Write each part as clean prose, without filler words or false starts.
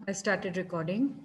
I started recording.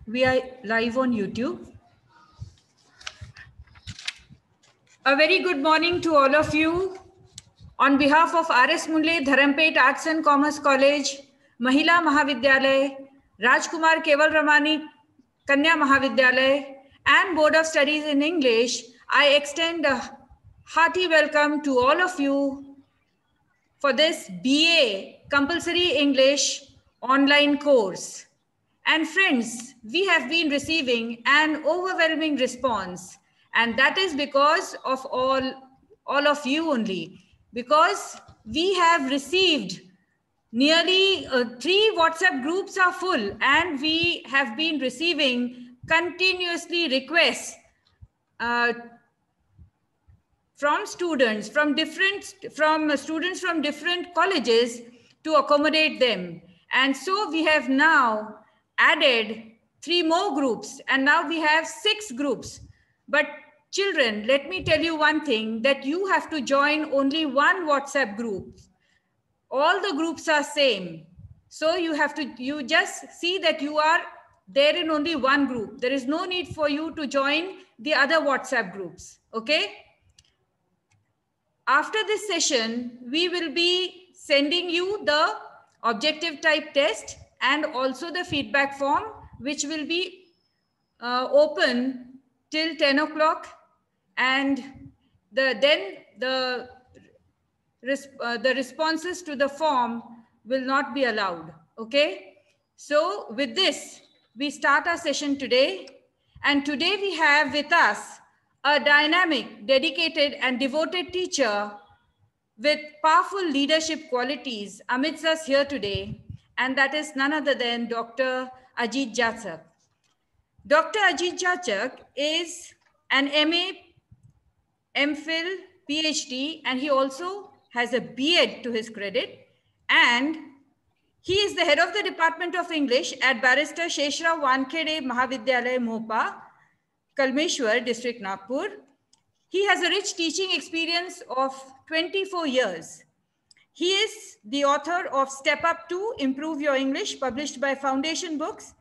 We are live on YouTube. A very good morning to all of you. On behalf of R.S. Munle Dharampet Arts and Commerce College, Mahila Mahavidyalay, Rajkumar Keval Ramani Kanya Mahavidyalay, and Board of Studies in English, I extend a hearty welcome to all of you for this BA Compulsory English online course. And friends, we have been receiving an overwhelming response, and that is because of all of you only, because we have received nearly 3 WhatsApp groups are full, and we have been receiving continuously requests from students from different colleges to accommodate them. And so we have now added 3 more groups, and now we have 6 groups. But children, let me tell you one thing, that you have to join only one WhatsApp group. All the groups are same. So you just see that you are there in only one group. There is no need for you to join the other WhatsApp groups. Okay? After this session, we will be sending you the objective type test and also the feedback form, which will be open till 10 o'clock. And then the responses to the form will not be allowed. Okay. So with this, we start our session today. And today we have with us a dynamic, dedicated, and devoted teacher with powerful leadership qualities amidst us here today, and that is none other than Dr. Ajit Jachak. Dr. Ajit Jachak is an MA, MPhil, PhD, and he also has a B.Ed to his credit, and he is the head of the Department of English at Barrister Sheshrao Wankhede Mahavidyalaya, Mopa, Kalmeshwar, District, Nagpur. He has a rich teaching experience of 24 years. He is the author of Step Up to Improve Your English, published by Foundation Books.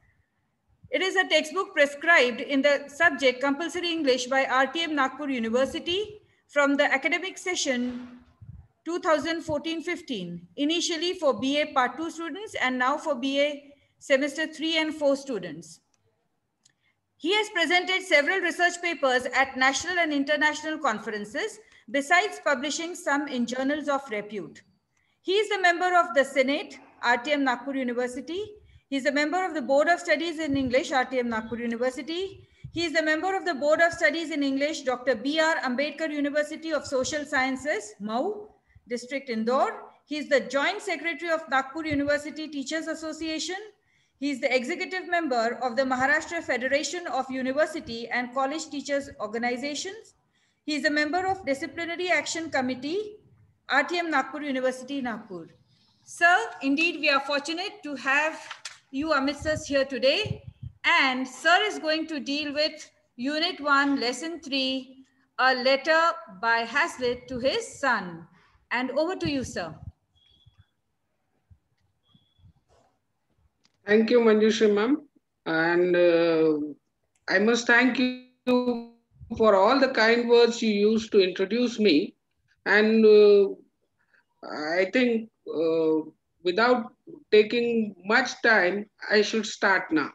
It is a textbook prescribed in the subject Compulsory English by RTM Nagpur University from the academic session 2014-15, initially for BA Part 2 students and now for BA Semester 3 and 4 students. He has presented several research papers at national and international conferences, besides publishing some in journals of repute. He is a member of the Senate, RTM Nagpur University. He is a member of the Board of Studies in English, RTM Nagpur University. He is a member of the Board of Studies in English, Dr. B.R. Ambedkar University of Social Sciences, Mau, District, Indore. He is the Joint Secretary of Nagpur University Teachers Association. He is the executive member of the Maharashtra Federation of University and College Teachers Organizations. He is a member of Disciplinary Action Committee, RTM Nagpur University, Nagpur. Sir, indeed, we are fortunate to have you amidst us here today. And sir is going to deal with Unit 1, Lesson 3, a letter by Hazlitt to his son. And over to you, sir. Thank you, Manjushri ma'am. And I must thank you for all the kind words you used to introduce me. And I think without taking much time, I should start now.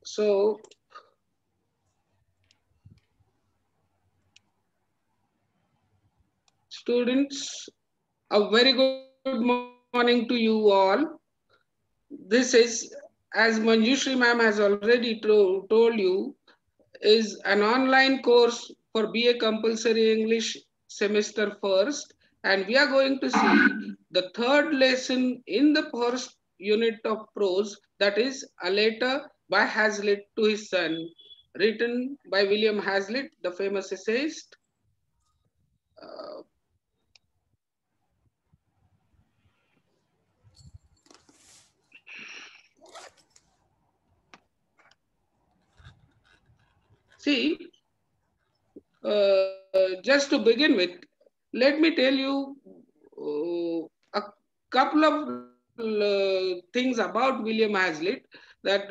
So, students, a very good morning to you all. This is, as Manjushri ma'am has already told you, is an online course for BA Compulsory English semester first, and we are going to see the third lesson in the first unit of prose, that is a letter by Hazlitt to his son, written by William Hazlitt, the famous essayist. Uh, See, just to begin with, let me tell you a couple of things about William Hazlitt, that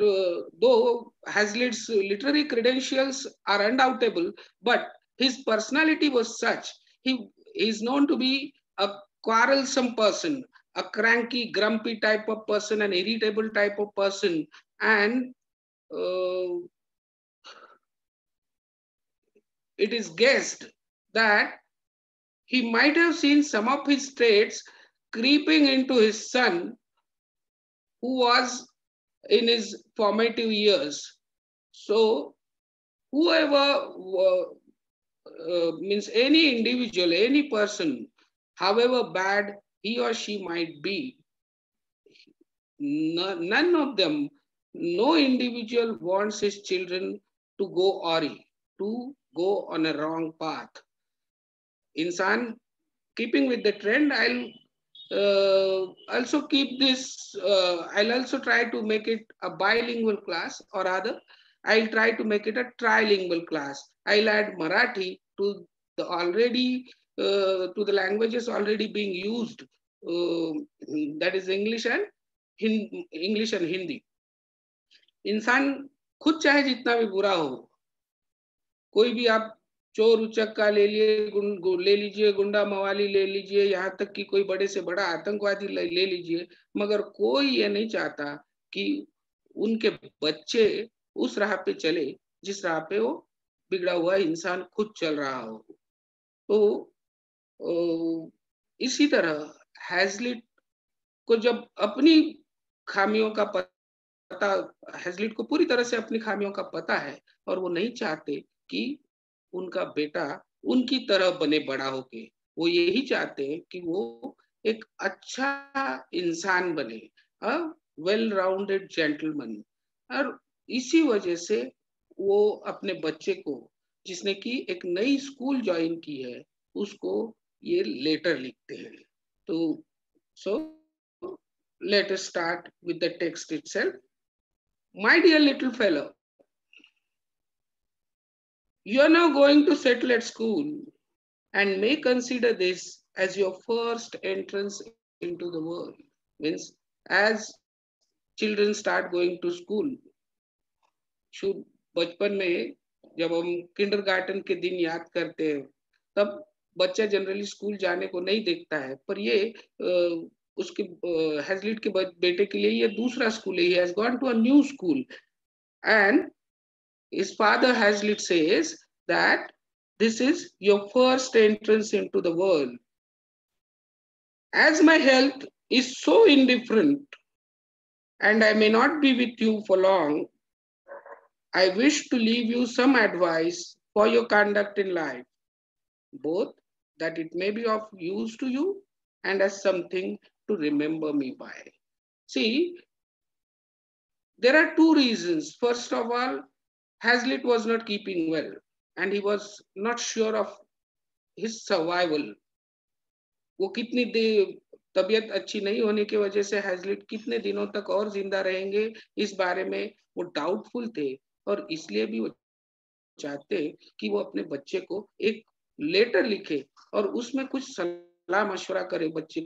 though Hazlitt's literary credentials are undoubtable, but his personality was such. He is known to be a quarrelsome person, a cranky, grumpy type of person, an irritable type of person, and uh, it is guessed that he might have seen some of his traits creeping into his son, who was in his formative years. So, whoever means any individual, any person, however bad he or she might be, none of them, no individual wants his children to go awry, to go on a wrong path. Insan, keeping with the trend, I'll also keep this, I'll also try to make it a bilingual class, or rather, I'll try to make it a trilingual class. I'll add Marathi to the already, to the languages already being used, that is English and English and Hindi. इंसान खुद चाहे जितना भी बुरा हो, कोई भी आप चोर उचक्का ले ले लीजिए, गुंडा मवाली ले लीजिए, यहाँ तक कि कोई बड़े से बड़ा आतंकवादी ले लीजिए, मगर कोई ये नहीं चाहता कि उनके बच्चे उस राह पे चले जिस राह पे वो बिगड़ा हुआ इंसान खुद चल रहा हो. तो इसी तरह हैजलिट को जब अपनी खामियों का पता, हैजलिट को पूरी तरह से अपनी खामियों का पता है, और वो नहीं चाहते कि उनका बेटा उनकी तरह बने बड़ा होके. वो यही चाहते हैं कि वो एक अच्छा इंसान बने, अ वेल राउंडेड जेंटलमैन. और इसी वजह से वो अपने बच्चे को, जिसने कि एक नई स्कूल ज्वाइन की है, उसको ये लेटर लिखते हैं. तो so let us start with the text itself. My dear little fellow, you are now going to settle at school and may consider this as your first entrance into the world. Means, as children start going to school, शुद्ध बचपन में जब हम kindergarten के दिन याद करते हैं, तब बच्चा जनरली स्कूल जाने को नहीं देखता है, पर ये उसके हैजलिट के बेटे के लिए ये दूसरा स्कूल है. He has gone to a new school, and his father Hazlitt says that this is your first entrance into the world. As my health is so indifferent and I may not be with you for long, I wish to leave you some advice for your conduct in life, both that it may be of use to you and as something to remember me by. See, there are two reasons. First of all, Hazlitt was not keeping well and he was not sure of his survival. वो कितनी तबीयत अच्छी नहीं होने की वजह से Hazlitt कितने दिनों तक और जिंदा रहेंगे, इस बारे में वो डाउटफुल थे, और इसलिए भी वो चाहते कि वो अपने बच्चे को एक लेटर लिखे और उसमें कुछ सलाह मशवरा करे बच्चे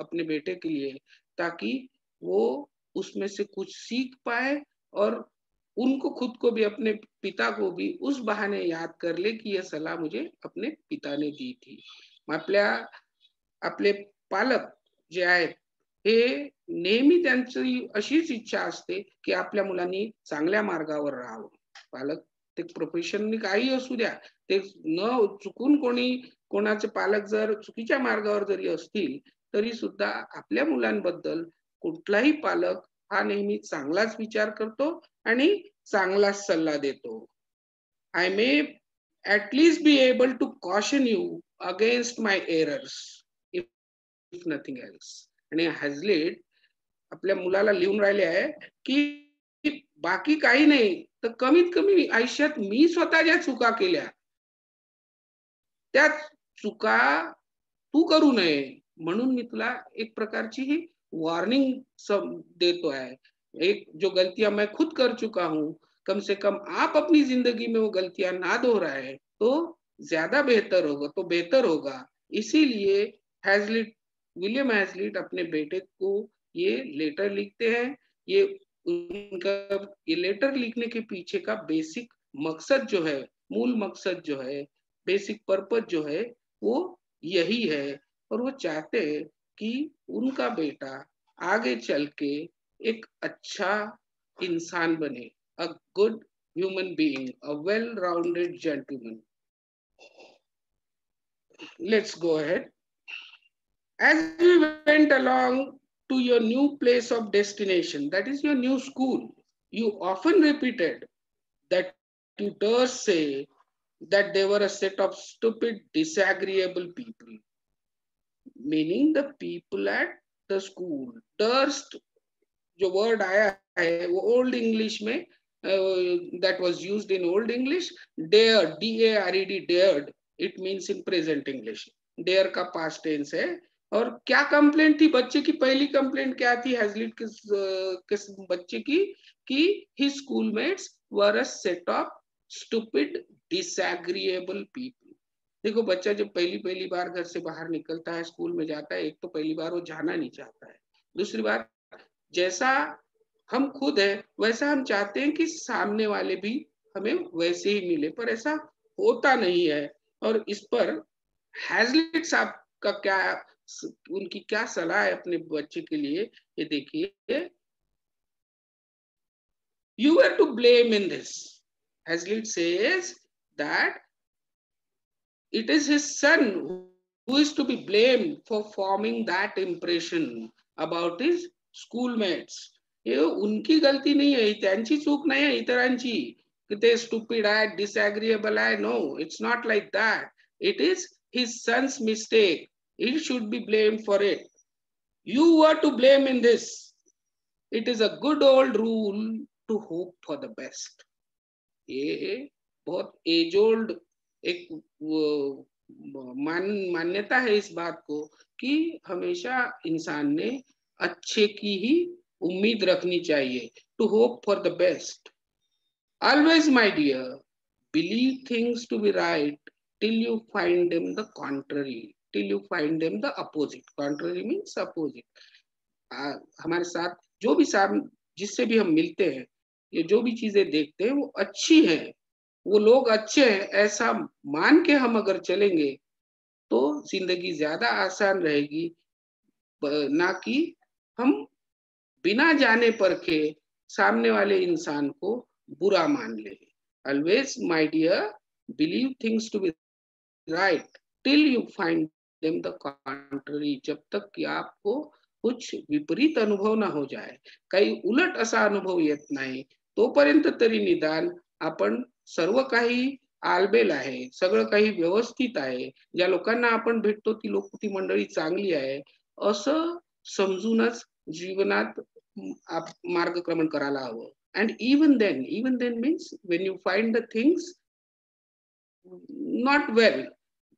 अपने बेटे के लिए, ताकि वो उसमें से कुछ सीख पाए और उनको खुद को भी, अपने पिता को भी उस बहाने याद कर ले कि यह सलाह मुझे अपने पिता ने दी थी. आपले पालक जे आहेत हे नेहमी त्यांची अशीच इच्छा असते की आपल्या मुलांनी चांगल्या मार्गावर राहावं. पालक ते प्रोफेशननी काही असू द्या, ते न चुकून कोणाचे पालक जर चुकीच्या मार्गावर जरी असतील तरी सुद्धा आपल्या मुलांबद्दल कुठलाही पालक हा नेहमी चांगलाच विचार करतो आणि चांगलाच सल्ला देतो. I may at least be able to caution you against my errors, if nothing else. आणि हॅझलिट आपल्या मुलाला लिहून राहिले आहे की बाकी काही नाही तर कमीत कमी आयुष्यात मी स्वतः ज्या चुका केल्या त्या चुका तू करू नये म्हणून मी तुला एक प्रकारची ही वॉर्निंग देतो है. एक जो गलतियां मैं खुद कर चुका हूं, कम से कम आप अपनी जिंदगी में वो गलतियां ना दोहराए तो ज्यादा बेहतर होगा. इसीलिए विलियम हैज़लिट अपने बेटे को ये लेटर लिखते हैं. ये लेटर लिखने के पीछे का बेसिक मकसद जो है, मूल मकसद जो है, बेसिक पर्पज जो है वो यही है. और वो चाहते हैं कि उनका बेटा आगे चल के एक अच्छा इंसान बने, a good human being, a well-rounded gentleman. Let's go ahead. As we went along to your new place of destination, that is your new school, you often repeated that you dare say that they were a set of stupid, disagreeable people. Meaning the people at the school. Durst, जो word आया है वो old English में that was used in old English. Dared, D-A-R-E-D, dared, it means in present English. Dare का past tense है. और क्या complaint थी बच्चे की? पहली कंप्लेंट क्या थी हैज़लिट किस बच्चे की? कि his schoolmates were a set of stupid, disagreeable people. देखो बच्चा जब पहली बार घर से बाहर निकलता है, स्कूल में जाता है, एक तो पहली बार वो जाना नहीं चाहता है. दूसरी बात, जैसा हम खुद है वैसा हम चाहते हैं कि सामने वाले भी हमें वैसे ही मिले, पर ऐसा होता नहीं है. और इस पर हैज़लिट साहब का उनकी क्या सलाह है अपने बच्चे के लिए, ये देखिए. You were to blame in this. Hazlitt says that it is his son who is to be blamed for forming that impression about his schoolmates. ये उनकी गलती नहीं है, त्यांची चूक नाही है इतरांची कि ते stupid आहे, disagreeable आहे. No, it's not like that. It is his son's mistake. He should be blamed for it. You were to blame in this. It is a good old rule to hope for the best. ये बहुत age old एक मान्यता है इस बात को कि हमेशा इंसान ने अच्छे की ही उम्मीद रखनी चाहिए. To hope for the best. Always my dear, believe things to be right till you find them the contrary, till you find them the opposite. Contrary means opposite. हमारे साथ जो भी जिससे भी हम मिलते हैं, ये जो भी चीजें देखते हैं वो अच्छी है, वो लोग अच्छे हैं, ऐसा मान के हम अगर चलेंगे तो जिंदगी ज्यादा आसान रहेगी, ना कि हम बिना जाने परखे सामने वाले इंसान को बुरा मान ले. Always my dear, believe things to be right till you find them the contrary. जब तक कि आपको कुछ विपरीत अनुभव ना हो जाए, काही उलट असा अनुभव येत नाही, तोपर्यंत तरी निदान आपण सर्व काही आलबेल आहे, सगळं काही व्यवस्थित आहे, ज्या लोकांना आपण भेटतो ती मंडळी चांगली आहे असं समजूनच जीवनात मार्गक्रमण करायला हवं. And even then means when you find the things not well,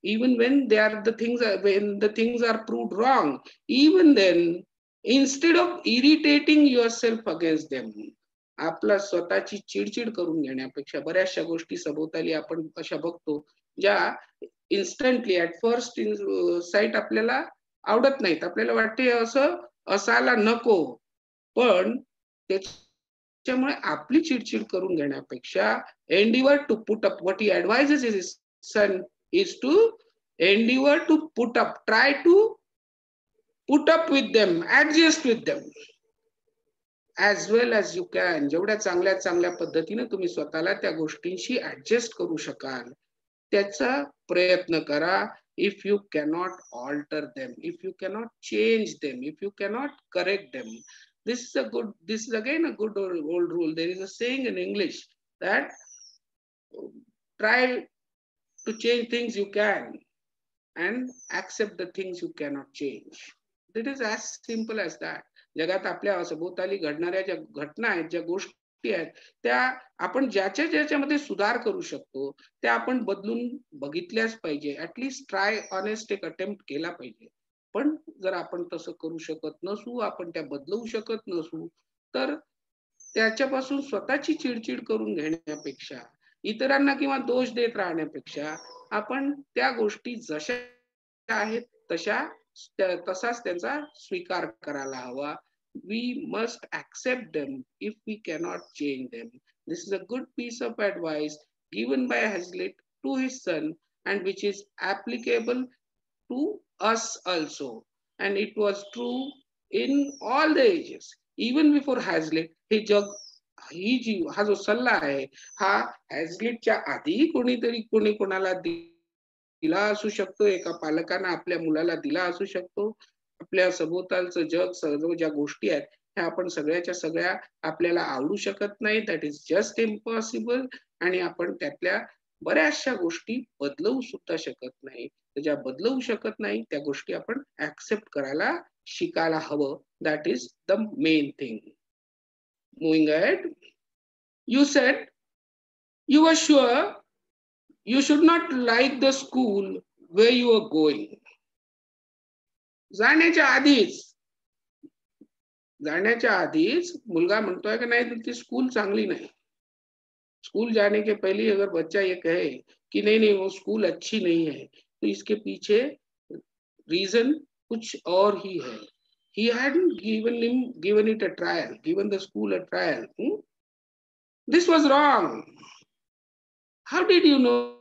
even when when the things are proved wrong, even then, instead of irritating yourself against them, आपला स्वतःची चिडचिड करून घेण्यापेक्षा बऱ्याचशा गोष्टी सभोवताली आपण अशा बघतो ज्या इन्स्टंटली ऍट फर्स्ट साइट आपल्याला आवडत नाहीत, आपल्याला वाटते असं असायला नको, पण त्याच्यामुळे आपली चिडचिड करून घेण्यापेक्षा endeavor to put up, what he advises his son is to endeavor to put up, try to put up with them, adjust with them as well as you can. जेवढ्या चांगल्या चांगल्या पद्धतीने तुम्ही स्वतःला त्या गोष्टींशी ऍडजस्ट करू शकाल त्याचा प्रयत्न करा. If you cannot alter them, if you cannot change them, if you cannot correct them, this is again a good old rule. There is a saying in English that try to change things you can and accept the things you cannot change. It is as simple as that. जगात आपल्या सभोवताली घडणाऱ्या ज्या घटना आहेत, ज्या गोष्टी आहेत, त्या आपण ज्याच्यामध्ये सुधार करू शकतो त्या आपण बदलून बघितल्याच पाहिजे. ऍटलीस्ट ट्राय ऑनेस्ट एक अटेम्प्ट केला पाहिजे. पण जर आपण तसं करू शकत नसू, आपण त्या बदलवू शकत नसू, तर त्याच्यापासून स्वतःची चिडचिड करून घेण्यापेक्षा, इतरांना किंवा दोष देत राहण्यापेक्षा आपण त्या गोष्टी जशा आहेत तसाच त्यांचा स्वीकार करायला हवा. We must accept them if we cannot change them. This is a good piece of advice given by Hazlitt to his son and which is applicable to us also. And it was true in all the ages. Even before Hazlitt, हा जो सल्ला आहे हा हॅझलिटच्या आधी कोणी कोणाला दिला असू शकतो. एका पालकानं आपल्या मुलाला दिला असू शकतो. आपल्या सभोवतालचं जग, सर्व ज्या गोष्टी आहेत ह्या आपण सगळ्याच्या सगळ्या आपल्याला आवडू शकत नाही. That is just impossible. आणि आपण त्यातल्या बऱ्याचशा गोष्टी बदलवू सुद्धा शकत नाही. ज्या बदलवू शकत नाही त्या गोष्टी आपण ऍक्सेप्ट करायला शिकायला हवं. That is the main thing. Moving ahead, you said you were sure you should not like the school where you are going. जाण्याच्या आधीच मुलगा म्हणतोय कि नहीं ती स्कूल चांगली नहीं. स्कूल जाने के पहले अगर बच्चा ये कहे कि नहीं वो स्कूल अच्छी नहीं है, तो इसके पीछे रीजन कुछ और ही है. He hadn't given it a trial, given the school a trial. This was wrong. How did you know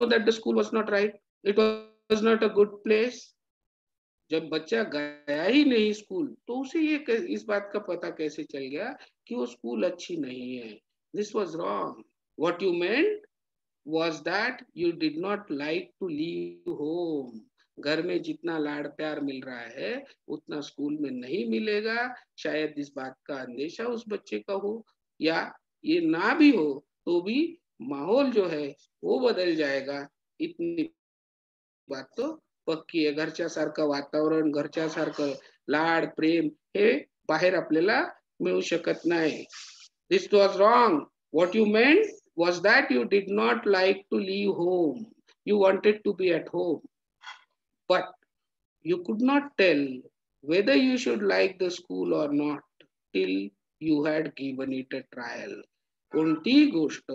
that the school was not right? It was not a good place. जब बच्चा गया ही नहीं school तो उसे ये इस बात का पता कैसे चल गया कि वो स्कूल अच्छी नहीं है. This was wrong. What you meant was that you did not like to leave home. घर में जितना लाड़ प्यार मिल रहा है उतना स्कूल में नहीं मिलेगा. शायद इस बात का अंदेशा उस बच्चे का हो, या ये ना भी हो तो भी माहौल जो है वो बदल जाएगा. इतनी बात तो पक्की आहे. घरच्या सारखं वातावरण, घरच्या सारखं लाड प्रेम हे बाहेर आपल्याला मिळू शकत नाही. This was wrong. What you meant was that you did not like to leave home. You wanted to be at home. But you could not tell whether you should like the school or not till you had given it a trial. कोणतीही गोष्ट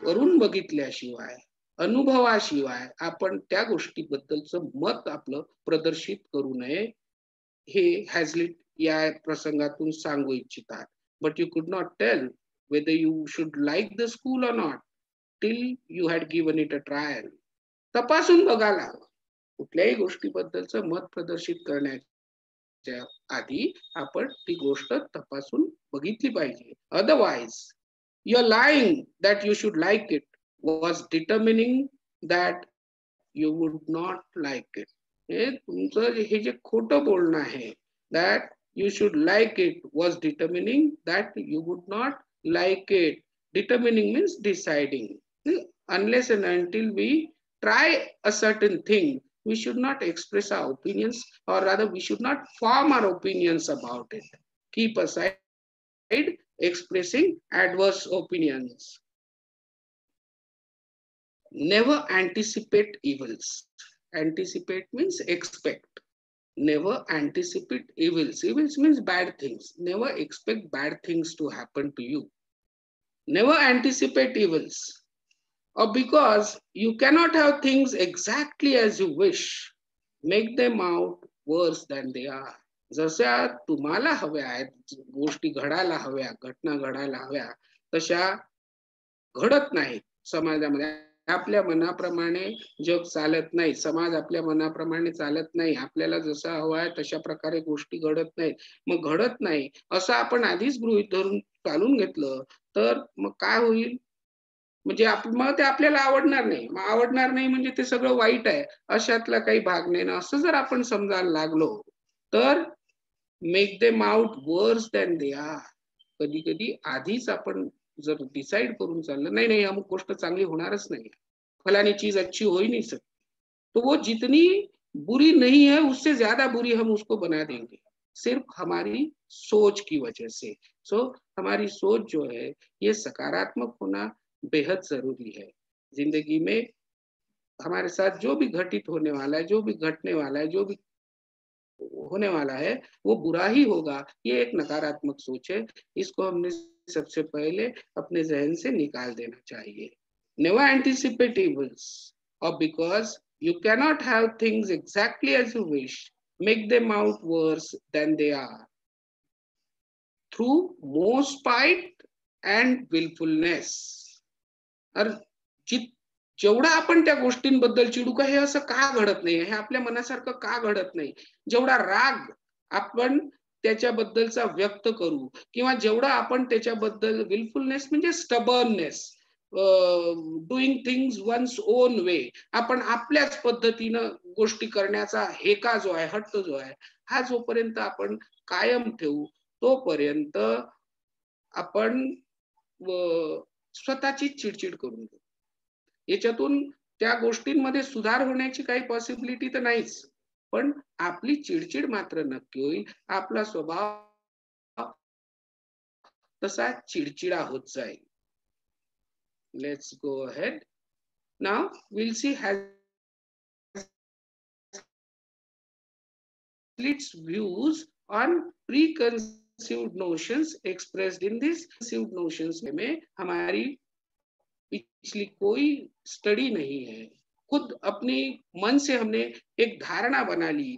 करून बघितल्याशिवाय, अनुभवाशिवाय आपण त्या गोष्टीबद्दलचं मत आपलं प्रदर्शित करू नये हे हॅझलिट या प्रसंगातून सांगू इच्छितात. But you could not tell whether you should like the school or not till you had given it a trial. तपासून बघायला कुठल्याही गोष्टीबद्दलचं मत प्रदर्शित करण्याच्या आधी आपण ती गोष्ट तपासून बघितली पाहिजे. Otherwise, you're lying that you should like it was determining that you would not like it. हे तुमचं हे जे खोटं बोलणं आहे, that you should like it was determining that you would not like it. Determining means deciding. Unless and until we try a certain thing, we should not express our opinions, or rather we should not form our opinions about it. Keep aside expressing adverse opinions. Never anticipate evils. Anticipate means expect. Never anticipate evils. Evils means bad things. Never expect bad things to happen to you. Never anticipate evils. Or because you cannot have things exactly as you wish, make them out worse than they are. जशा तुम्हाला हव्या आहेत, गोष्टी घडायला हव्या, घटना घडायला हव्या, तशा घडत नाही समाजामध्ये. आपल्या मनाप्रमाणे जग चालत नाही, समाज आपल्या मनाप्रमाणे चालत नाही, आपल्याला जसा हवा आहे तशा प्रकारे गोष्टी घडत नाहीत. मग घडत नाही असं आपण आधीच गृहीत धरून चालून घेतलं तर मग काय होईल, म्हणजे मग ते आपल्याला आवडणार नाही. मग आवडणार नाही म्हणजे ते सगळं वाईट आहे अशातला काही भाग नाही ना, असं जर आपण समजायला लागलो तर मेक देम आउट वर्स दॅन दे आर. कधी कधी आधीच आपण जर डिसाइड करून चाललं, नाही नाही अमुक गोष्ट चांगली होणारच नाही, फलानी चीज अच्छी हो ही नहीं सकती, तो वो जितनी बुरी नहीं है उससे ज्यादा बुरी हम उसको बना देंगे, सिर्फ हमारी सोच की वजह से. सो हमारी सोच जो है ये सकारात्मक होना बेहद जरूरी है. जिंदगी में हमारे साथ जो भी घटित होने वाला है, जो भी घटने वाला है, जो भी होने वाला है वो बुरा ही होगा, ये एक नकारात्मक सोच है. इसको हमने सबसे पहले अपने जहन से निकाल देना चाहिए. नेवर एंटिसिपेट इवल्स, और because you cannot have things exactly as you wish, make them out worse than they are through more spite and willfulness. और जेवढा आपण त्या गोष्टींबद्दल चिडू का, हे असं का घडत नाही, हे आपल्या मनासारखं का घडत नाही, जेवढा राग आपण त्याच्याबद्दलचा व्यक्त करू, किंवा जेवढा आपण त्याच्याबद्दल विलफुलनेस म्हणजे stubbornness, doing things one's own way, आपण आपल्याच पद्धतीनं गोष्टी करण्याचा हेका जो आहे, हट्ट जो आहे, हा जोपर्यंत आपण कायम ठेवू तोपर्यंत आपण स्वतःची चिडचिड करून घेऊ. याच्यातून त्या गोष्टींमध्ये सुधार होण्याची काही पॉसिबिलिटी तर नाहीच, पण आपली चिडचिड मात्र नक्की होईल. आपला स्वभाव तसा चिडचिडा होत जाईल. Let's go ahead. Now will see Hazlitt's views on preconceived notions expressed in this. Preconceived notions में हमारी पिछली कोई स्टडी नहीं है, खुद अपनी मन से हमने एक धारणा बना ली,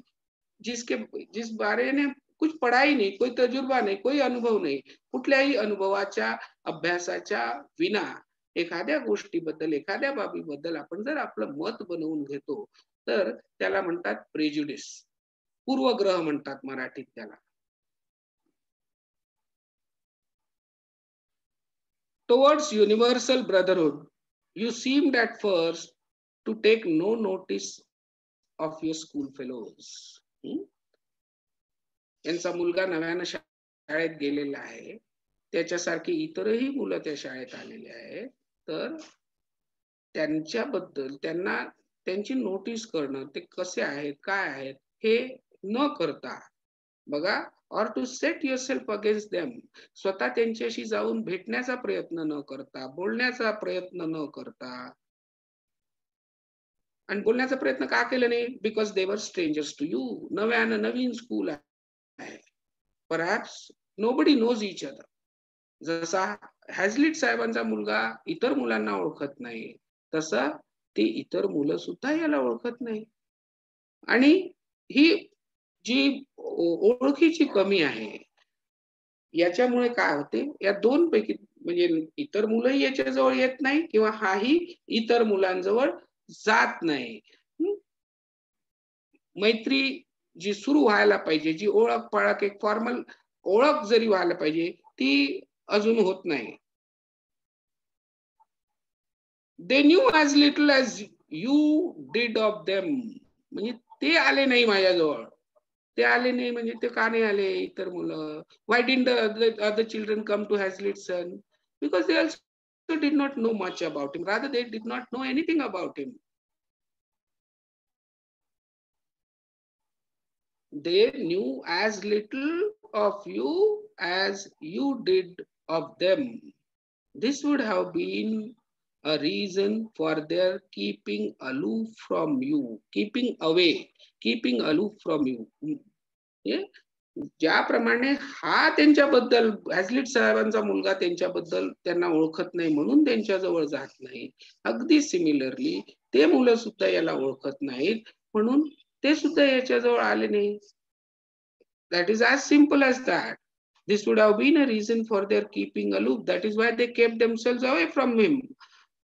जिस बारे में कुछ पढ़ा ही नहीं, कोई तजुर्बा नहीं, कोई अनुभव नाही, कुठल्याही अनुभवाच्या अभ्यासाच्या विना एखाद्या गोष्टीबद्दल, एखाद्या बाबीबद्दल आपण जर आपलं मत बनवून घेतो तर त्याला म्हणतात प्रेजुडिस, पूर्वग्रह म्हणतात मराठीत त्याला. Towards universal brotherhood, you seemed at first to take no notice of your school fellows. यांचा मुलगा नव्यानं शाळेत गेलेला आहे, त्याच्यासारखी इतरही मुलं त्या शाळेत आलेले आहेत, तर त्यांच्याबद्दल त्यांना त्यांची नोटीस करणं, ते कसे आहेत, काय आहेत हे न करता, बघा, or to set yourself against them, स्वतः त्यांच्याशी जाऊन भेटण्याचा प्रयत्न न करता, बोलण्याचा प्रयत्न न करता. आणि बोलण्याचा प्रयत्न का केला नाही? Because they were strangers to you. नवीन स्कूल आहे, perhaps nobody knows each other. जसा हॅझलिट साहेबांचा मुलगा इतर मुलांना ओळखत नाही, तसं ते इतर मुलं सुद्धा याला ओळखत नाही. आणि ही जी ओळखीची कमी आहे, याच्यामुळे काय होते, या दोन पैकी म्हणजे इतर मुलंही याच्या जवळ येत नाही किंवा हाही इतर मुलांजवळ जात नाही. मैत्री जी सुरू व्हायला पाहिजे, जी ओळख पाळख, एक फॉर्मल ओळख जरी व्हायला पाहिजे, ती अजून होत नाही. They knew as little as you did of them. म्हणजे ते आले नाही माझ्याजवळ, ते आले नाही म्हणजे ते का नाही आले इतर मुलं? Why didn't the other children come to Hazlitt's son? Because they also did not know much about him. Rather, they did not know anything about him. They knew as little of you as you did of them. This would have been a reason for their keeping aloof from you, keeping away, keeping aloof from you. ज्याप्रमाणे हा त्यांच्याबद्दल, हॅझलिट साहेबांचा मुलगा त्यांच्याबद्दल त्यांना ओळखत नाही म्हणून त्यांच्याजवळ जात नाही, अगदी सिमिलरली ते मुलं सुद्धा याला ओळखत नाहीत म्हणून ते सुद्धा याच्याजवळ आले नाही. That is as simple as that. This would have been a reason for their keeping aloof. That is why they kept themselves away from him,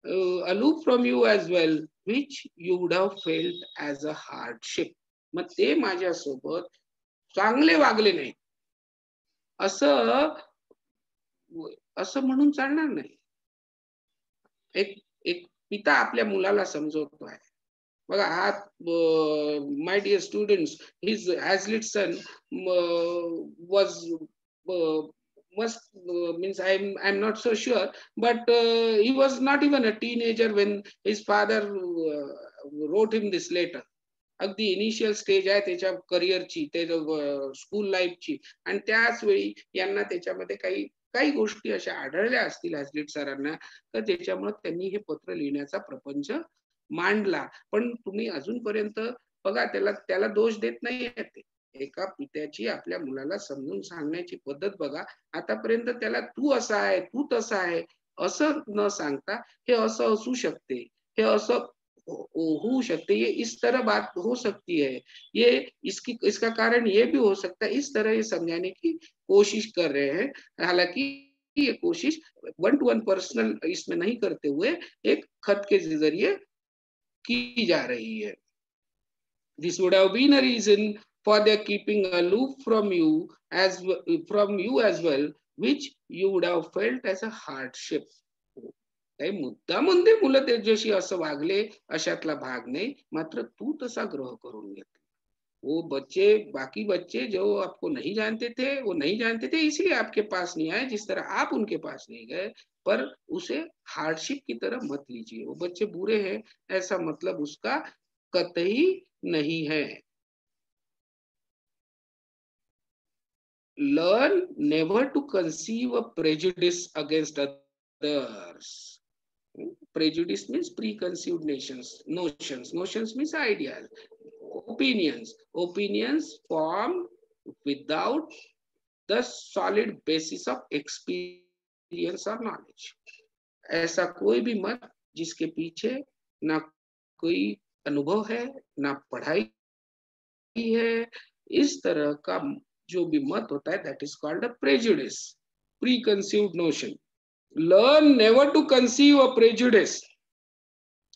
aloof from you as well, which you would have felt as a hardship. मग ते माझ्यासोबत चांगले वागले नाही असं असं म्हणून चालणार नाही. एक एक पिता आपल्या मुलाला समजवतोय. बघा, हा my dear students, his Hazlitt son was means I'm not so sure, but he was not even a teenager when his father wrote him this letter. अगदी इनिशियल स्टेज आहे त्याच्या करिअरची, त्याच्या स्कूल लाईफची, आणि त्याच वेळी यांना त्याच्यामध्ये काही काही गोष्टी अशा आढळल्या असतील हॅझलिट सरांना, तर त्याच्यामुळे त्यांनी हे पत्र लिहिण्याचा प्रपंच मांडला. पण तुम्ही अजूनपर्यंत बघा, त्याला दोष देत नाहीये ते. एका पित्याची आपल्या मुलाला समजून सांगण्याची पद्धत बघा. आतापर्यंत त्याला तू असा आहे, तू तसा आहे असं न सांगता, हे असं असू शकते, हे असं हो सकते, ये इस तरह बात हो सकती है, ये इसका कारण ये भी हो सकता है, इस तरह ये समझाने की कोशिश कर रहे हैं. हालांकि ये कोशिश 1 to 1 पर्सनल इसमें नहीं करते हुए एक खत के जरिए की जा रही है. This would have been a reason for their keeping aloof from you as well, which you would have felt as a hardship. काही मुद्दामून ते मुलं त्याच्याशी असं वागले अशातला भाग नहीं, मात्र तू तसा ग्रह करून घेतला. वो बच्चे, बाकी बच्चे जो आपको नहीं जानते थे, वो नहीं जानते थे इसलिए आपके पास नहीं आए, जिस तरह आप उनके पास नहीं गए. पर उसे हार्डशिप की तरह मत लीजिए. वो बच्चे बुरे हैं ऐसा मतलब उसका कतई नहीं है. Learn never to conceive a prejudice against others. Prejudice means preconceived notions. Notions means ideas. Opinions formed without the solid basis of experience or knowledge. ऐसा कोई भी मत जिसके पीछे ना कोई अनुभव है, ना पढ़ाई है, इस तरह का जो भी मत होता है, that is called a prejudice, preconceived notion. Learn never to conceive a prejudice.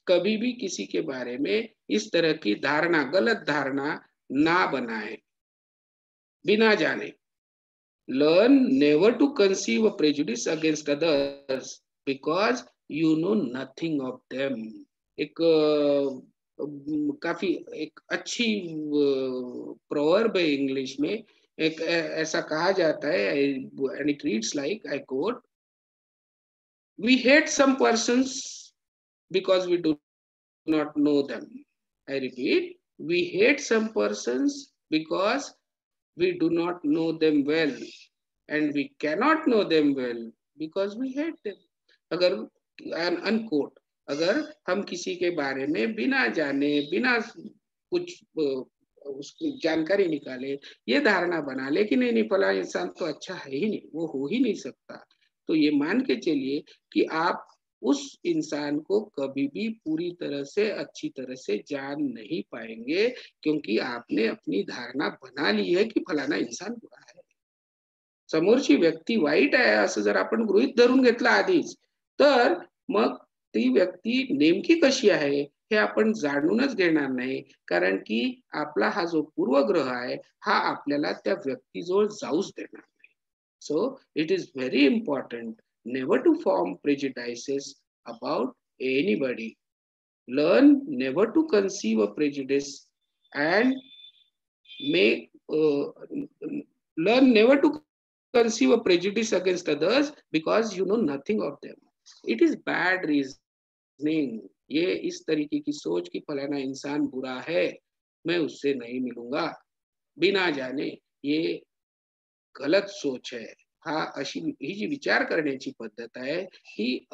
कभी भी किसी के बारे में इस तरह की धारणा, गलत धारणा ना बनाए बिना जाने. Learn never to conceive a prejudice against others because you know nothing of them. एक काफी एक अच्छी प्रोवर्ब है इंग्लिश में. एक ऐसा कहा जाता है, and it reads like, I quote, we hate some persons because we do not know them. I repeat, we hate some persons because we do not know them well, and we cannot know them well because we hate them. अगर unquote, अगर हम किसी के बारे में बिना जाने, बिना कुछ उसकी जानकारी निकाले ये धारणा बना ले कि नहीं फला इंसान तो अच्छा है ही नहीं, वो हो ही नहीं सकता, तो ये मान के चलिए कि आप उस इंसान को कभी भी पूरी तरह से, अच्छी तरह से जान नहीं पाएंगे, क्योंकि आपने अपनी धारणा बना ली है की फलाना इंसान बुरा है. समोरची व्यक्ती वाईट आहे असं जर आपण गृहीत धरून घेतलं आधीच, तर मग ती व्यक्ती नेमकी कशी आहे हे आपण जाणूनच घेणार नाही, कारण की आपला हा जो पूर्वग्रह आहे हा आपल्याला त्या व्यक्तीजवळ जाऊच देणार नाही. So it is very important never to form prejudices about anybody. Learn never to conceive a prejudice and learn never to conceive a prejudice against others because you know nothing of them. It is bad reasoning. ये इस तरीके की सोच कि फलाना इंसान बुरा है, मैं उससे नहीं मिलूंगा बिना जाने, ये गलत सोच है. हा अशी ही जी विचार करण्याची पद्धत आहे ही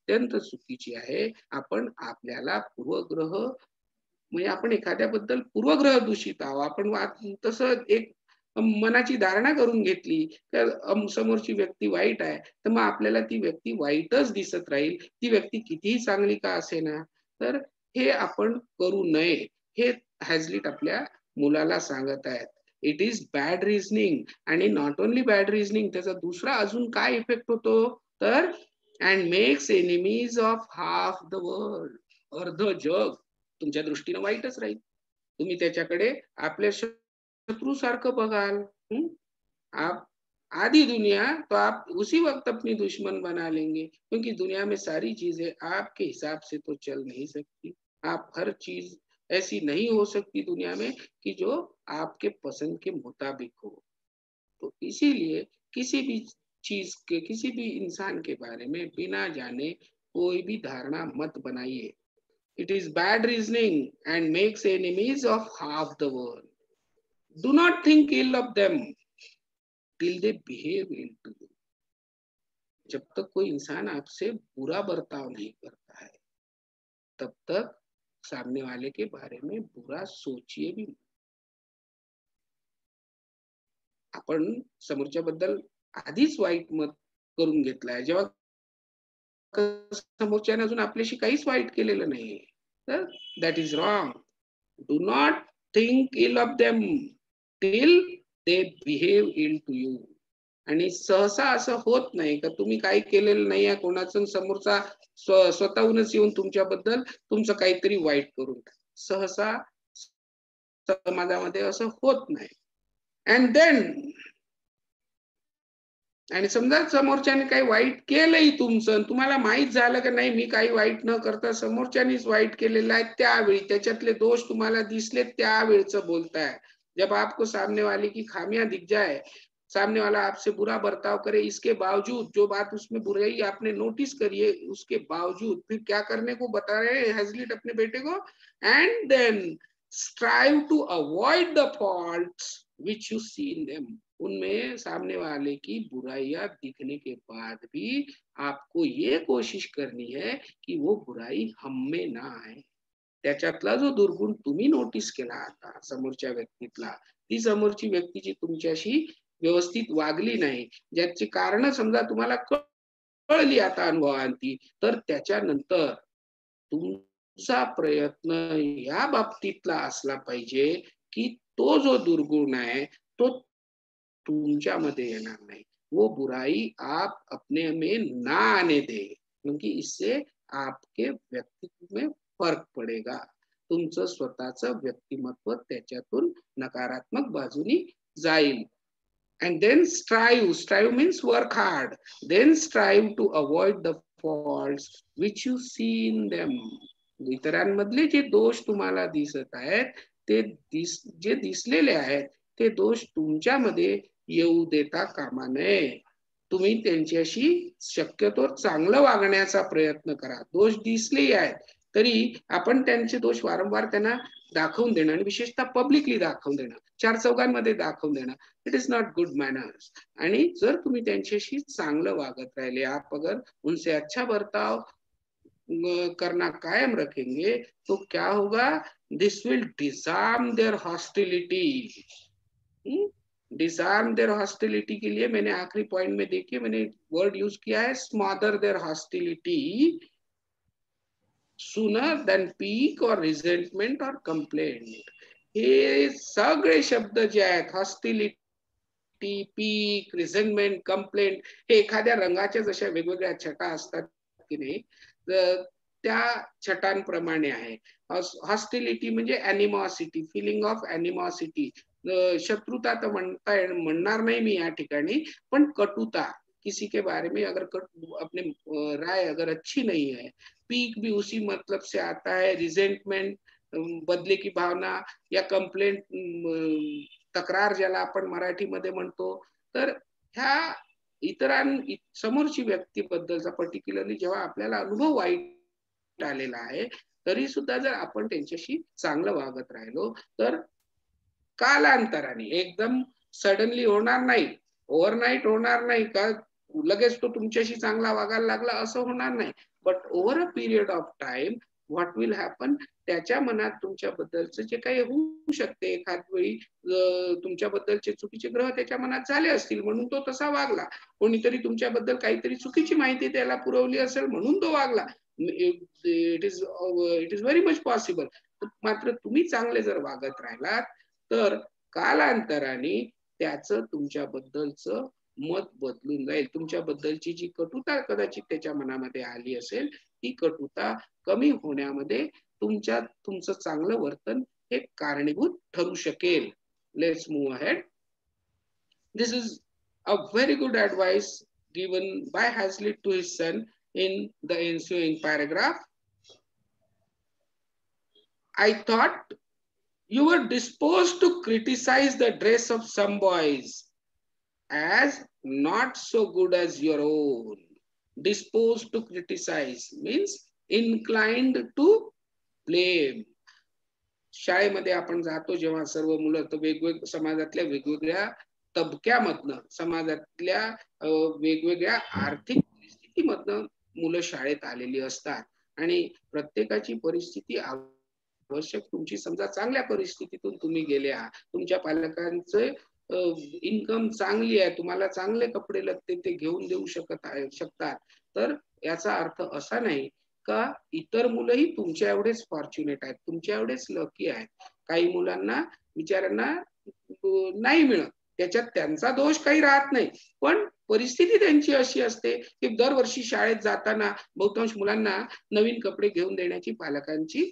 अत्यंत चुकीची आहे. आपण आपल्याला पूर्वग्रह, म्हणजे आपण एखाद्याबद्दल पूर्वग्रह दूषित आहोत, आपण तसं एक मनाची धारणा करून घेतली तर समोरची व्यक्ती वाईट आहे, तर मग आपल्याला ती व्यक्ती वाईटच दिसत राहील, ती व्यक्ती कितीही चांगली का असेना. तर हे आपण करू नये, हे हॅझलिट आपल्या मुलाला सांगत आहेत. It is bad reasoning. आणि नॉट ओनली बॅड रिझनिंग, त्याचा दुसरा अजून काय इफेक्ट होतो तर and makes enemies of half the world. अर्ध जग तुमच्या दृष्टीने वाईटच राहील. तुम्ही त्याच्याकडे आपल्या शत्रु सारखं बघाल. आप आधी दुनिया तो आप उसी वक्त अपनी दुश्मन बना लेंगे, क्योंकि दुनिया में सारी चीजें आपके हिसाब से तो चल नहीं सकती. आप हर चीज ऐसी नहीं हो सकती दुनिया में कि जो आपके पसंद के मुताबिक हो. तो इसीलिए किसी भी चीज के, किसी भी इंसान के बारे में बिना जाने कोई भी धारणा मत बनाइए. It is bad reasoning and makes enemies of half the world. Do not think ill of them till they behave ill to you. जब तक कोई इंसान आपसे बुरा बर्ताव नहीं करता है तब तक सामने वाले के बारे में बुरा सोचिए भी. आपण समोरच्या बद्दल आधीच वाईट मत करून घेतलाय, जेव्हा समोरच्याने अजून आपल्याशी काहीच वाईट केलेलं नाही, तर that is wrong. Do not think ill of them till they behave ill to you. आणि सहसा असं होत नाही का तुम्ही काही केलेलं नाहीये कोणाचं, समोरचा स्वतःहूनच येऊन तुमच्याबद्दल तुमचं काहीतरी वाईट करून. सहसा समाजामध्ये असं होत नाही. अँड देन आणि समजा समोरच्याने काही वाईट केलंही तुमचं, तुम्हाला माहित झालं की नाही मी काही वाईट न करता समोरच्यानेच वाईट केलेलं आहे, त्यावेळी त्याच्यातले दोष तुम्हाला दिसले त्यावेळचं बोलताय. जब आपको सामने वाले की खामियां दिख जाए, सामने वाला आपसे बुरा बर्ताव करे, इसके बावजूद जो बात उसमें बुराई आपने नोटिस करी है उसके बावजूद फिर क्या करने को बता रहे हैं हेजलिट अपने बेटे को, and then strive to avoid the faults which you see in them. उनमें सामने वाले की बुराइयां दिखने के बाद भी आपको ये कोशिश करनी है कि वो बुराई हम में ना आए. त्याच्यातला जो दुर्गुण तुम्ही नोटीस केला आता समोरच्या व्यक्तीतला, ती समोरची व्यक्तीची तुमच्याशी व्यवस्थित वागली नाही, ज्याची कारण समजा तुम्हाला कळली आता अनुभवांती, तर त्याच्यानंतर तुमचा प्रयत्न या बाबतीतला असला पाहिजे की तो जो दुर्गुण आहे तो तुमच्यामध्ये येणार नाही. वो बुराई आप अपने में ना आने दे, क्योंकि इससे आपके व्यक्तित्व में फरक पडेगा. तुमचं स्वतःचं व्यक्तिमत्व त्याच्यातून नकारात्मक बाजूनी जाईल. And then strive means work hard. Then strive to avoid the faults which you see in them. इतरांमधले जे दोष तुम्हाला दिसत आहेत ते जे दिसलेले आहेत ते दोष तुमच्यामध्ये येऊ देता कामा नये. तुम्ही त्यांच्याशी शक्यतो चांगलं वागण्याचा प्रयत्न करा. दोष दिसले आहेत तरी आपण त्यांचे दोष वारंवार त्यांना दाखवून देणं आणि विशेषतः पब्लिकली दाखवून देणं, चार चौघांमध्ये दाखवून देणं, it is not good manners. आणि जर तुम्ही त्यांच्याशी चांगलं वागत राहिले, आप अगर उनसे अच्छा बर्ताव करना कायम रखेंगे तो क्या होगा, this will disarm their hostility. Disarm their hostility के लिए मैंने आखिरी पॉइंट में देखिए मैंने वर्ड यूज किया है smother their hostility sooner than peak or resentment or complaint. हे सगळे शब्द जे आहेत हॉस्टिलिटी, पीक, रिझेंटमेंट, कंप्लेंट, हे एखाद्या रंगाच्या जशा वेगवेगळ्या छटा असतात की नाही त्या छटांप्रमाणे आहे. हॉस्टिलिटी म्हणजे अॅनिमॉसिटी, फिलिंग ऑफ अॅनिमॉसिटी. शत्रुता तर म्हणणार नाही मी या ठिकाणी, पण कटुता, किसी के बारे में अगर अपने राय अगर अच्छी नहीं है. पीक भी उसी मतलब से आता है, रिजेंटमेंट बदले की भावना या कंप्लेंट तक्रार ज्याला आपण मराठीमध्ये म्हणतो. तर ह्या समोरची व्यक्तीबद्दलचा पर्टिक्युलरली जेव्हा आपल्याला अनुभव वाईट आलेला आहे तरी सुद्धा जर आपण त्यांच्याशी चांगलं वागत राहिलो तर कालांतराने, एकदम सडनली होणार नाही, ओव्हरनाईट होणार नाही का लगेच तो तुमच्याशी चांगला वागायला लागला असं होणार नाही. But over a period of time what will happen, त्याच्या मनात तुमच्याबद्दलचं जे काही होऊ शकते, एखाद वेळी तुमच्याबद्दलचे चुकीचे ग्रह त्याच्या मनात झाले असतील म्हणून तो तसा वागला, कोणीतरी तुमच्याबद्दल काहीतरी चुकीची माहिती त्याला पुरवली असेल म्हणून तो वागला. It is very much possible. मात्र तुम्ही चांगले जर वागत राहिलात तर कालांतराने त्याचं तुमच्याबद्दलचं मत बदलून जाईल. तुमच्याबद्दलची जी कटुता कदाचित त्याच्या मनामध्ये आली असेल, ती कटुता कमी होण्यामध्ये तुमचं चांगलं वर्तन हे कारणीभूत ठरू शकेल. Let's move ahead. This is a very good advice given by Hazlitt to his son in the ensuing paragraph. I thought you were disposed to criticize the dress of some boys as not so good as your own. Disposed to criticize means inclined to blame. शाळेमध्ये आपण जातो जेव्हा सर्व मुलं तर वेगवेगळ्या समाजातल्या वेगवेगळ्या तबक्यामधनं, समाजातल्या वेगवेगळ्या आर्थिक परिस्थितीमधनं मुलं शाळेत आलेली असतात आणि प्रत्येकाची परिस्थिती आवश्यक, तुमची समजा चांगल्या परिस्थितीतून तुम्ही गेल्या, तुमच्या पालकांचं इन्कम चांगली आहे, तुम्हाला चांगले कपडे लत्ते ते घेऊन देऊ शकतात, तर याचा अर्थ असा नाही का इतर मुलंही तुमच्या एवढेच फॉर्च्युनेट आहेत, तुमच्या एवढेच लकी आहेत. काही मुलांना बिचाऱ्यांना नाही मिळत, त्याच्यात त्यांचा दोष काही राहत नाही, पण परिस्थिती त्यांची अशी असते की दरवर्षी शाळेत जाताना बहुतांश मुलांना नवीन कपडे घेऊन देण्याची पालकांची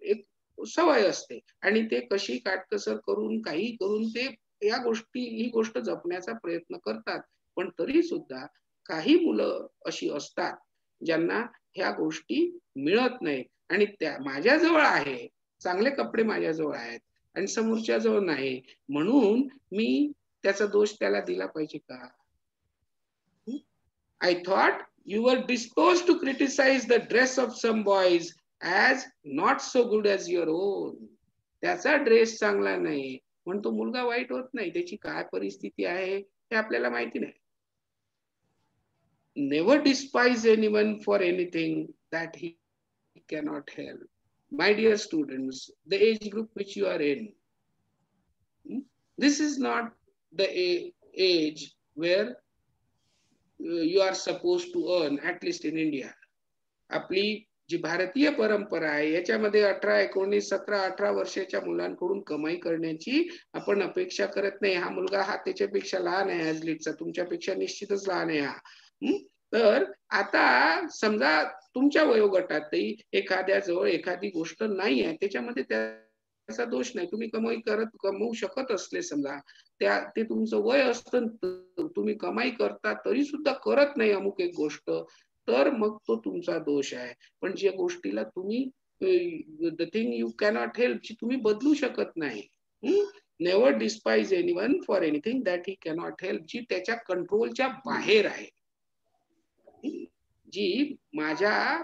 एक सवय असते आणि ते कशी काटकसर करून काही करून ते ही गोष्ट जपण्याचा प्रयत्न करतात. पण तरी सुद्धा काही मुलं अशी असतात ज्यांना ह्या गोष्टी मिळत नाहीत आणि त्या माझ्याजवळ आहे, चांगले कपडे माझ्याजवळ आहेत आणि समोरच्या जवळ नाही, म्हणून मी त्याचा दोष त्याला दिला पाहिजे का? I thought you were disposed to criticize the dress of some boys as not so good as your own. त्याचा ड्रेस चांगला नाही म्हणून तो मुलगा वाईट होत नाही, त्याची काय परिस्थिती आहे हे आपल्याला माहिती नाही. Never despise anyone for anything that he cannot help. My dear students, the age group which you are in, this is not the age where you are supposed to earn, at least in India. आपली जी भारतीय परंपरा आहे याच्यामध्ये 18, 19, 17, 18 वर्षाच्या मुलांकडून कमाई करण्याची आपण अपेक्षा करत नाही. हा मुलगा हा त्याच्यापेक्षा लहान आहे, हॅझलिटचा तुमच्यापेक्षा निश्चितच लहान आहे हा. तर आता समजा तुमच्या वयोगटातही एखाद्याजवळ एखादी गोष्ट नाही आहे, त्याच्यामध्ये त्याचा दोष नाही, तुम्ही कमवू शकत असले समजा, ते तुमचं वय असतं, तुम्ही कमाई करता तरी सुद्धा करत नाही अमुक एक गोष्ट, तर मग तो तुमचा दोष आहे. पण ज्या गोष्टीला तुम्ही the thing you cannot help, जी तुम्ही बदलू शकत नाही, never despise anyone for anything that he cannot help, जी त्याच्या कंट्रोलच्या बाहेर आहे, जी माझ्या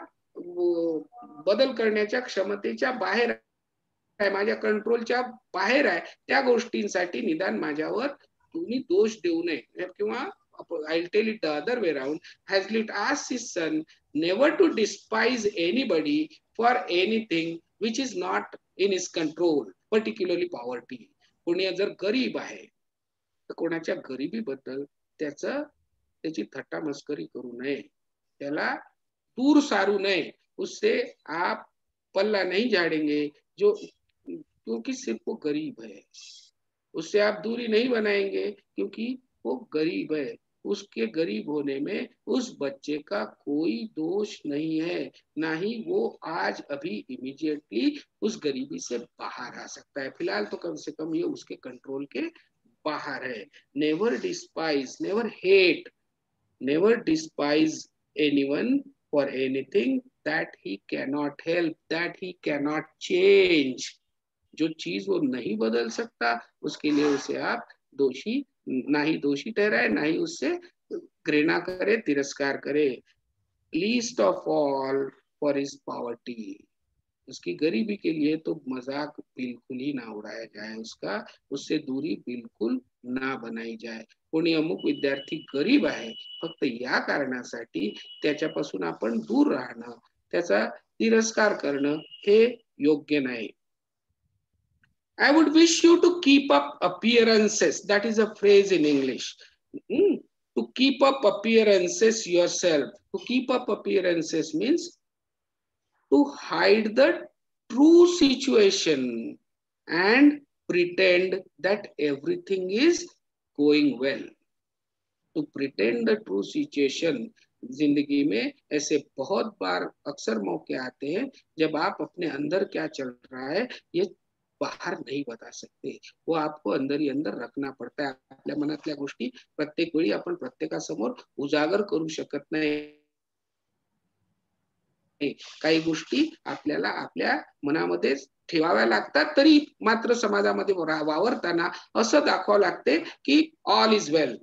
बदल करण्याच्या क्षमतेच्या बाहेर आहे, माझ्या कंट्रोलच्या बाहेर आहे, त्या गोष्टींसाठी निदान माझ्यावर तुम्ही दोष देऊ नये. किंवा I'll tell it the other way around. Hazlitt asked his son never to despise anybody for anything which is not in his control, particularly poverty. कोणी जर गरीब आहे तर कोणाच्या गरिबीबद्दल त्याची थट्टा मस्करी करू नये, त्याला दूर सारू नये. उससे आप पल्ला नहीं झाड़ेंगे क्योंकि सिर्फ वो गरीब है, उससे आप दूरी नहीं बनाएंगे क्योंकि वो गरीब है. उसके गरीब होने में उस बच्चे का कोई दोष नहीं है, ना ही वो आज अभी इमीडिएटली उस गरीबी से बाहर आ सकता है. फिलहाल तो कम से कम ये उसके कंट्रोल के बाहर है. Never despise, never hate, never despise anyone for anything that he cannot help, that he cannot change. जो चीज वो नहीं बदल सकता उसके लिए उसे आप ना ही दोषी ठहराए, ना ही उससे घृणा करे, तिरस्कार करे. Least of all for his poverty, उसकी गरीबी के लिए तो मजाक बिल्कुल ही ना उड़ाया जाए, उससे दूरी बिल्कुल ना बनाई जाए. कोणी अमुक विद्यार्थी गरीब आहे फक्त या कारणासाठी त्याच्यापासून आपण दूर राहणं, त्याचा तिरस्कार करणं हे योग्य नाही. I would wish you to keep up appearances. That is a phrase in English. To keep up appearances yourself. To keep up appearances means to hide the true situation and pretend that everything is going well. To pretend the true situation, जिंदगी में ऐसे बहुत बार अक्सर मौके आते हैं जब आप अपने अंदर क्या चल रहा है ये बाहेर नाही बता सकते. वो आपको अंदर ही अंदर रखना पड़ता है. आपल्या मनातल्या गोष्टी प्रत्येक वेळी आपण प्रत्येकासमोर उजागर करू शकत नाही. काही गोष्टी आपल्याला आपल्या मनामध्ये ठेवाव्या लागतात. तरी मात्र समाजामध्ये वावरताना असं दाखवावं लागते की ऑल इज वेल,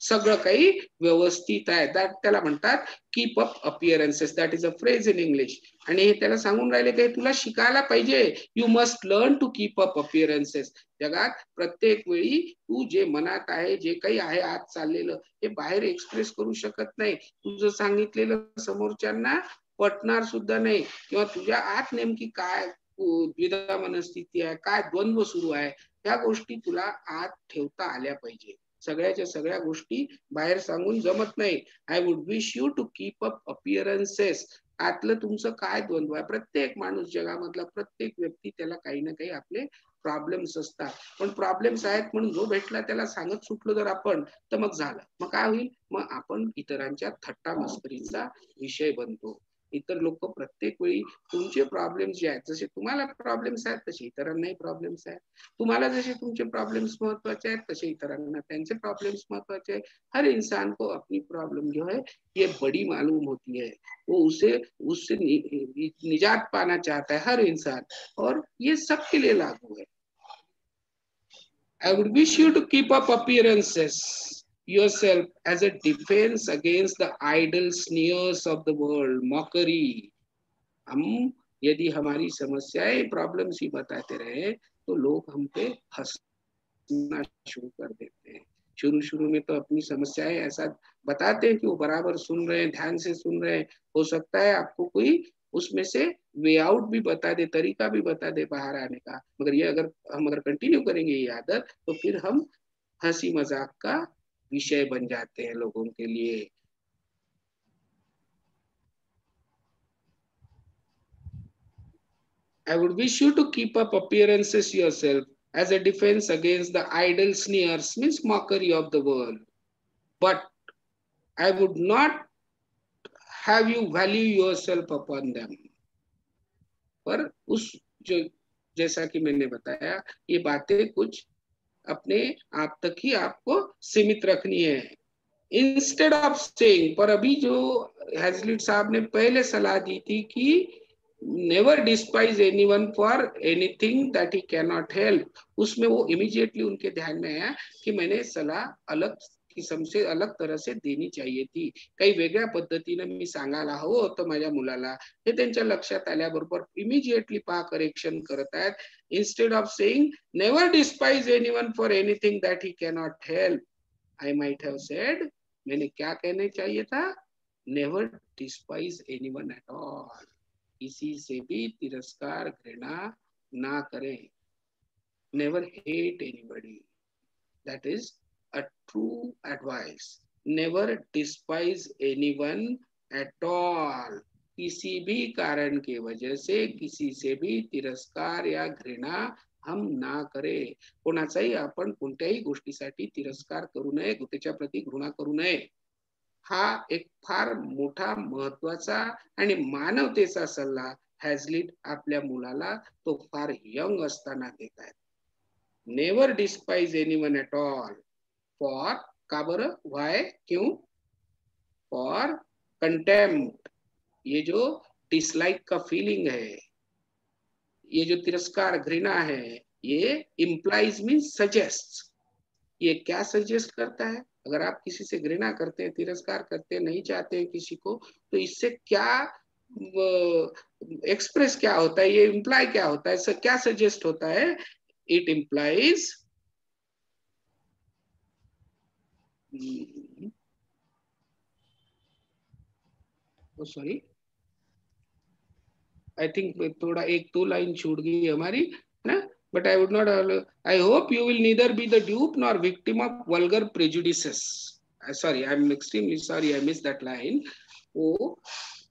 सगळं काही व्यवस्थित आहे. त्याला म्हणतात keep up appearances. That is a phrase in English. आणि हे त्याला सांगून राहिले की तुला शिकायला पाहिजे. You must learn to keep up appearances. जगात प्रत्येक वेळी तू जे मनात आहे, जे काही आहे आत चाललेलं, हे बाहेर एक्सप्रेस करू शकत नाही. तुझं सांगितलेलं समोरच्यांना पटणार सुद्धा नाही. किंवा तुझ्या आत नेमकी काय द्विधा मनस्थिती आहे, काय द्वंद्व सुरू आहे, त्या गोष्टी तुला आत ठेवता आल्या पाहिजे. सगळ्याच्या सगळ्या गोष्टी बाहेर सांगून जमत नाही. I would wish you to keep up appearances. आतलं तुमचं काय द्वंद्व आहे. प्रत्येक माणूस, जगामधला प्रत्येक व्यक्ती, त्याला काही ना काही आपले प्रॉब्लेम्स असतात. पण प्रॉब्लेम्स आहेत म्हणून जो भेटला त्याला सांगत सुटलो जर आपण, तर मग झालं. मग काय होईल? मग आपण इतरांच्या थट्टा मस्करीचा विषय बनतो. इतर लोक प्रत्येक वेळी तुमचे प्रॉब्लेम्स जे आहेत, जसे तुम्हाला प्रॉब्लेम्स आहेत तसे इतरांनाही प्रॉब्लेम्स आहेत. तुम्हाला जसे तुमचे प्रॉब्लेम्स महत्वाचे आहेत तसे इतरांना त्यांचे प्रॉब्लेम्स महत्वाचे हैं. हर इंसान को अपनी प्रॉब्लम जो है ये बड़ी मालूम होती है. वो उससे निजात पाना चाहता है हर इंसान, और ये सबके लिए लागू है. I would wish you to keep up appearances yourself as a defense against the idle sneers of the world, mockery. हम यदि हमारी समस्याएं प्रॉब्लम्स ही बताते रहे तो लोग हम पे हंसना शुरू कर देते हैं. शुरू में तो अपनी समस्याएं ऐसा बताते हैं कि वो बराबर सुन रहे हैं, ध्यान से सुन रहे हैं. हो सकता है आपको कोई उसमें से वे आउट भी बता दे, तरीका भी बता दे बाहर आने का. मगर ये हम अगर कंटिन्यू करेंगे ये आदत, तो फिर हम हंसी मजाक का विषय बन जाते हैं लोगों के लिए. I would wish you to keep up appearances yourself as a defense against the idle sneers, means mockery of the world. But I would not have you value yourself upon them. पर उस जो जैसा कि मैंने बताया, ये बातें कुछ अपने आप तक ही आपको सीमित रखनी है. इंस्टेड ऑफ सेइंग, पर अभी जो हैजलिट साहब ने पहले सलाह दी थी कि never despise anyone for anything that he can not help, उसमें वो इमीडिएटली उनके ध्यान में आया कि मैंने सलाह अलग किस्म से, अलग तरह से देनी चाहिए थी. काही वेगळ्या पद्धतीने मी सांगायला हवं होतं माझ्या मुलाला. हे त्यांच्या लक्षात आल्याबरोबर इमीडिएटली पहा करेक्शन करत आहेत. Instead of saying never despise anyone for anything that he can not help, I might have said, मैंने क्या कहने चाहिए था? Never despise anyone at all. किसी से भी तिरस्कार घृणा ना करें. Never hate anybody. That is a true advice. Never despise anyone at all. किसी भी कारण के वजह से किसी से भी तिरस्कार या घृणा हम ना करें. कोणाचाही आपण कोणत्याही गोष्टीसाठी तिरस्कार करू नये, त्याच्या प्रती घृणा करू नये. हा एक फार मोठा महत्वाचा आणि मानवतेचा सल्ला हॅजलिट आपल्या मुलाला तो फार यंग असताना देत आहेत. Never despise anyone at all. For का बरं? वाय? क्यों? For contempt. ये जो डिसलाइक का फीलिंग है, ये जो तिरस्कार घृणा है, ये इम्प्लाइज मीन्स सजेस्ट. ये क्या सजेस्ट करता है? अगर आप किसी से घृणा करते हैं, तिरस्कार करते हैं, नहीं चाहते हैं किसी को, तो इससे क्या एक्सप्रेस क्या होता है, ये इम्प्लाई क्या होता है, क्या सजेस्ट होता है? It implies sorry, I think थोड़ा एक दो लाइन छूट गई हमारी ना. But I would not. I hope you will neither be the dupe nor victim of vulgar prejudices. Sorry, I'm extremely sorry, I missed that line. वो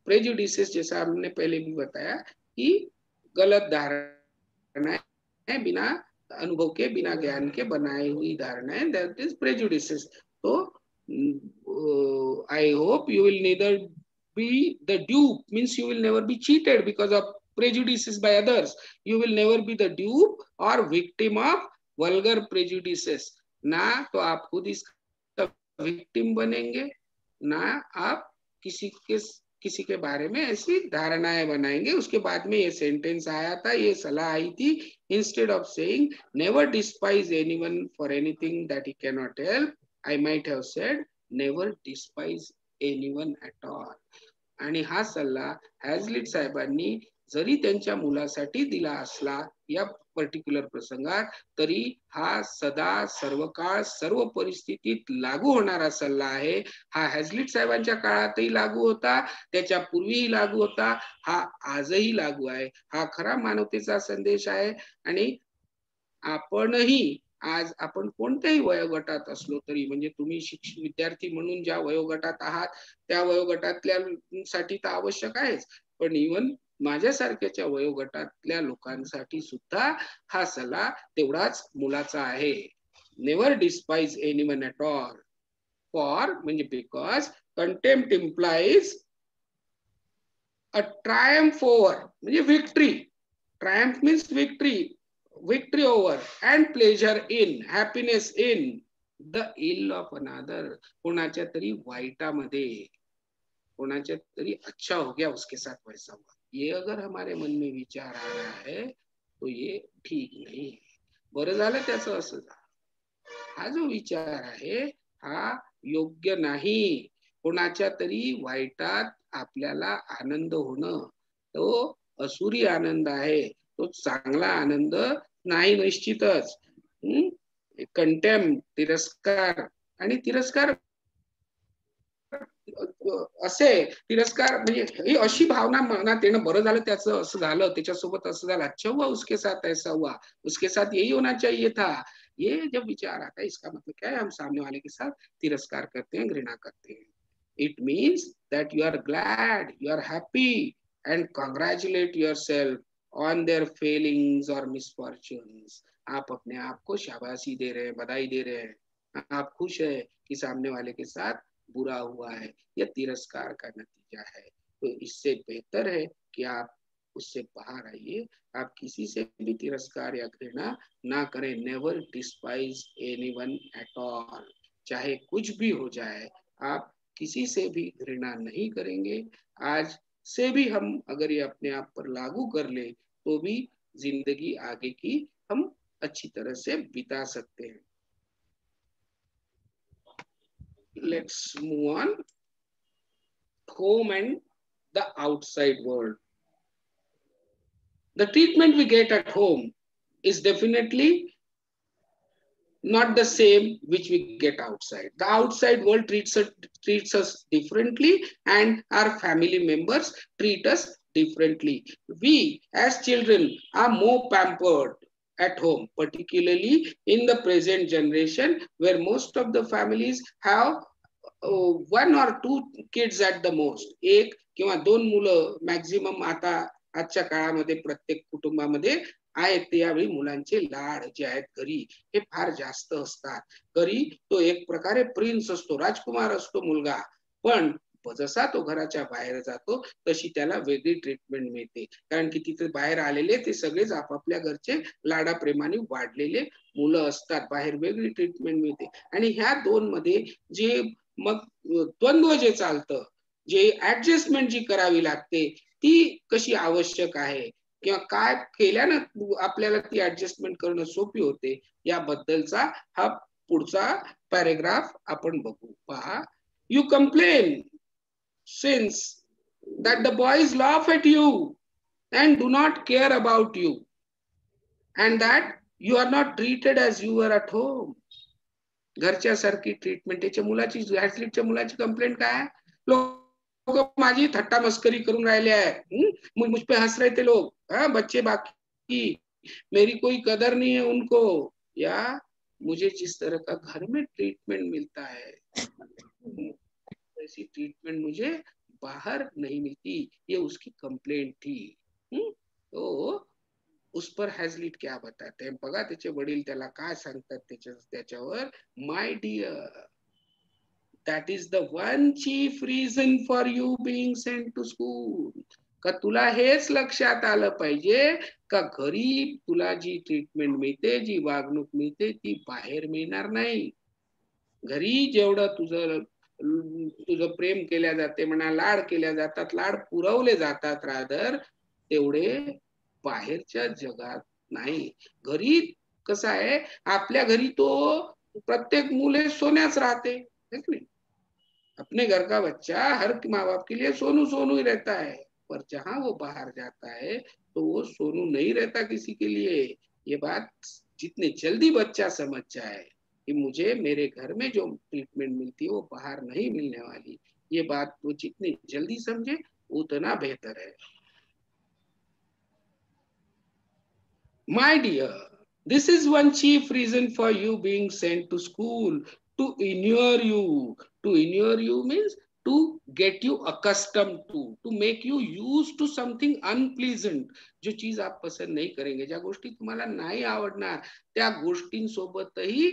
prejudices जैसा हमने पहले भी बताया कि गलत धारणाएं बिना अनुभव के बिना ज्ञान के बनाई हुई धारणाएं, दैट इज प्रेजुडिसेस. तो I hope you will neither be the dupe, means you will never be cheated because of prejudices by others. You will never be the dupe or victim of vulgar prejudices. ना तो आप खुद इसका victim बनेंगे, ना आप किसी के बारे में ऐसी धारणाएं बनाएंगे. उसके बाद में ये सेंटेंस आया था, ये सलाह आई थी, instead of saying never despise anyone for anything that he can not help, I might have said never despise anyone at all. आणि हा सल्ला हॅझलिट साहेबांनी जरी त्यांच्या मुलासाठी दिला असला या पर्टिक्युलर प्रसंगात, तरी हा सदा सर्व काळ सर्व परिस्थितीत लागू होणारा सल्ला आहे. हा हॅझलिट साहेबांच्या काळातही लागू होता, त्याच्या पूर्वीही लागू होता, हा आजही लागू आहे. हा खरा मानवतेचा संदेश आहे. आणि आपणही आज आपण कोणत्याही वयोगटात असलो तरी, म्हणजे तुम्ही विद्यार्थी म्हणून ज्या वयोगटात आहात त्या वयोगटातल्या साठी तर आवश्यक आहेच, पण इव्हन माझ्यासारख्याच्या वयोगटातल्या लोकांसाठी सुद्धा हा सल्ला तेवढाच मोलाचा आहे. Never despise anyone at all. For म्हणजे because contempt implies a triumph over, म्हणजे victory. Triumph means victory, victory over and pleasure in, happiness in the ill of another. कोणाच्या तरी वाईटामध्ये, कोणाच्या तरी अच्छा हो गया उसके साथ वैसा हुआ, ये अगर हमारे मन में विचार आ रहा है तो ये ठीक नहीं. बरं झालं त्याचं असं झालं, हा जो विचार आहे हा योग्य नाही. कोणाच्या तरी वाईटात आपल्याला आनंद होणं तो असुरी आनंद आहे, तो चांगला आनंद नाही निश्चितच. कंटेम्प्ट, तिरस्कार, आणि तिरस्कार असे तिरस्कार म्हणजे ही अशी भावना मनात येणं, बरं झालं त्याचं असं झालं, त्याच्यासोबत असं झालं, अच्छा हुआ उसके साथ ऐसा हुआ, उसके साथ यही होना चाहिए था. ये जब विचार आता है, इसका मतलब क्या है, हम सामने वाले के साथ तिरस्कार करते हैं, घृणा करते हैं. It means that you are glad, you are happy and congratulate yourself on their failings और मिसफॉर्च्यून्स. आप अपने आप को शाबाशी दे रहे हैं, बधाई दे रहे हैं, आप खुश है कि सामने वाले के साथ बुरा हुआ है. यह तिरस्कार का नतीजा है. तो इससे बेहतर है कि आप उससे बाहर आइए, आप किसी से भी तिरस्कार या घृणा ना करें. Never despise anyone at all. चाहे कुछ भी हो जाए, आप किसी से भी घृणा नहीं करेंगे. आज से भी हम अगर ये अपने आप पर लागू कर ले तो भी जिंदगी आगे की हम अच्छी तरह से बिता सकते हैं. Let's move on. Home and the outside world. The treatment we get at home is definitely not the same which we get outside. The outside world treats us differently, and our family members treat us differently. We as children are more pampered at home, particularly in the present generation, where most of the families have one or two kids at the most. एक किंवा दोन मुलं maximum आता आजच्या काळामध्ये प्रत्येक कुटुंबामध्ये आहेत. त्यावेळी मुलांचे लाड जे आहेत घरी हे फार जास्त असतात. घरी तो एक प्रकारे प्रिन्स असतो, राजकुमार असतो मुलगा, पण जसा तो घराच्या बाहेर जातो तशी त्याला वेगळी ट्रीटमेंट मिळते. कारण की तिथे बाहेर आलेले ते सगळेच आपापल्या घरचे लाडाप्रेमाने वाढलेले मुलं असतात. बाहेर वेगळी ट्रीटमेंट मिळते. आणि ह्या दोन मध्ये जे मग द्वंद्व जे चालतं, जे ऍडजस्टमेंट जी करावी लागते ती कशी आवश्यक आहे, किंवा काय केल्यानं आपल्याला ती ऍडजस्टमेंट करणं सोपी होते, याबद्दलचा हा पुढचा पॅरेग्राफ आपण बघू. पहा. You complain since that the boys laugh at you and do not care about you and that you are not treated as you were at home. घरच्या सारखी ट्रीटमेंट. त्याच्या मुलाची, ऍथलीटच्या मुलाची कंप्लेंट काय, लोक माझी थट्टा मस्करी करून राहिले आहे, मुझ पे हंस रहे थे लोग, बच्चे बाकी, मेरी कोई कदर नहीं है उनको, या मुझे जिस तरह का घर में ट्रीटमेंट मिलता है ऐसी ट्रीटमेंट मुझे बाहर नहीं मिलती. ये उसकी कंप्लेंट थी. तो उस पर हैजलिट क्या बताते हैं बघा त्याचे वडील त्याला काय सांगतात त्याच्यावर. My dear, that is the one chief reason for you being sent to school. का तुला हेच लक्षात आलं पाहिजे का घरी तुला जी ट्रीटमेंट मिळते, जी वागणूक मिळते, ती बाहेर मिळणार नाही. घरी जेवढं तुझं प्रेम केल्या जाते म्हणा, लाड केल्या जातात, लाड पुरवले जातात रादर, तेवढे बाहेरच्या जगात नाही. घरी कसं आहे, आपल्या घरी तो प्रत्येक मुले सोन्याच राहते, नहीं? अपने घर का बच्चा हर माँ बाप के लिए सोनू सोनू ही रहता है, पर जहां वो बाहर जाता है तो वो सोनू नहीं रहता किसी के लिए. ये बात जितने जल्दी बच्चा समझ जाए कि मुझे मेरे घर में जो ट्रीटमेंट मिलती है वो बाहर नहीं मिलने वाली, ये बात वो जितनी जल्दी समझे उतना बेहतर है. My dear, this is one chief reason for you being sent to school, to inure you. To inure you means to get you accustomed to make you used to something unpleasant. जो चीज आप पसंद नहीं करेंगे, ज्या गोष्टी तुम्हाला नाही आवडणार, त्या गोष्टींसोबतही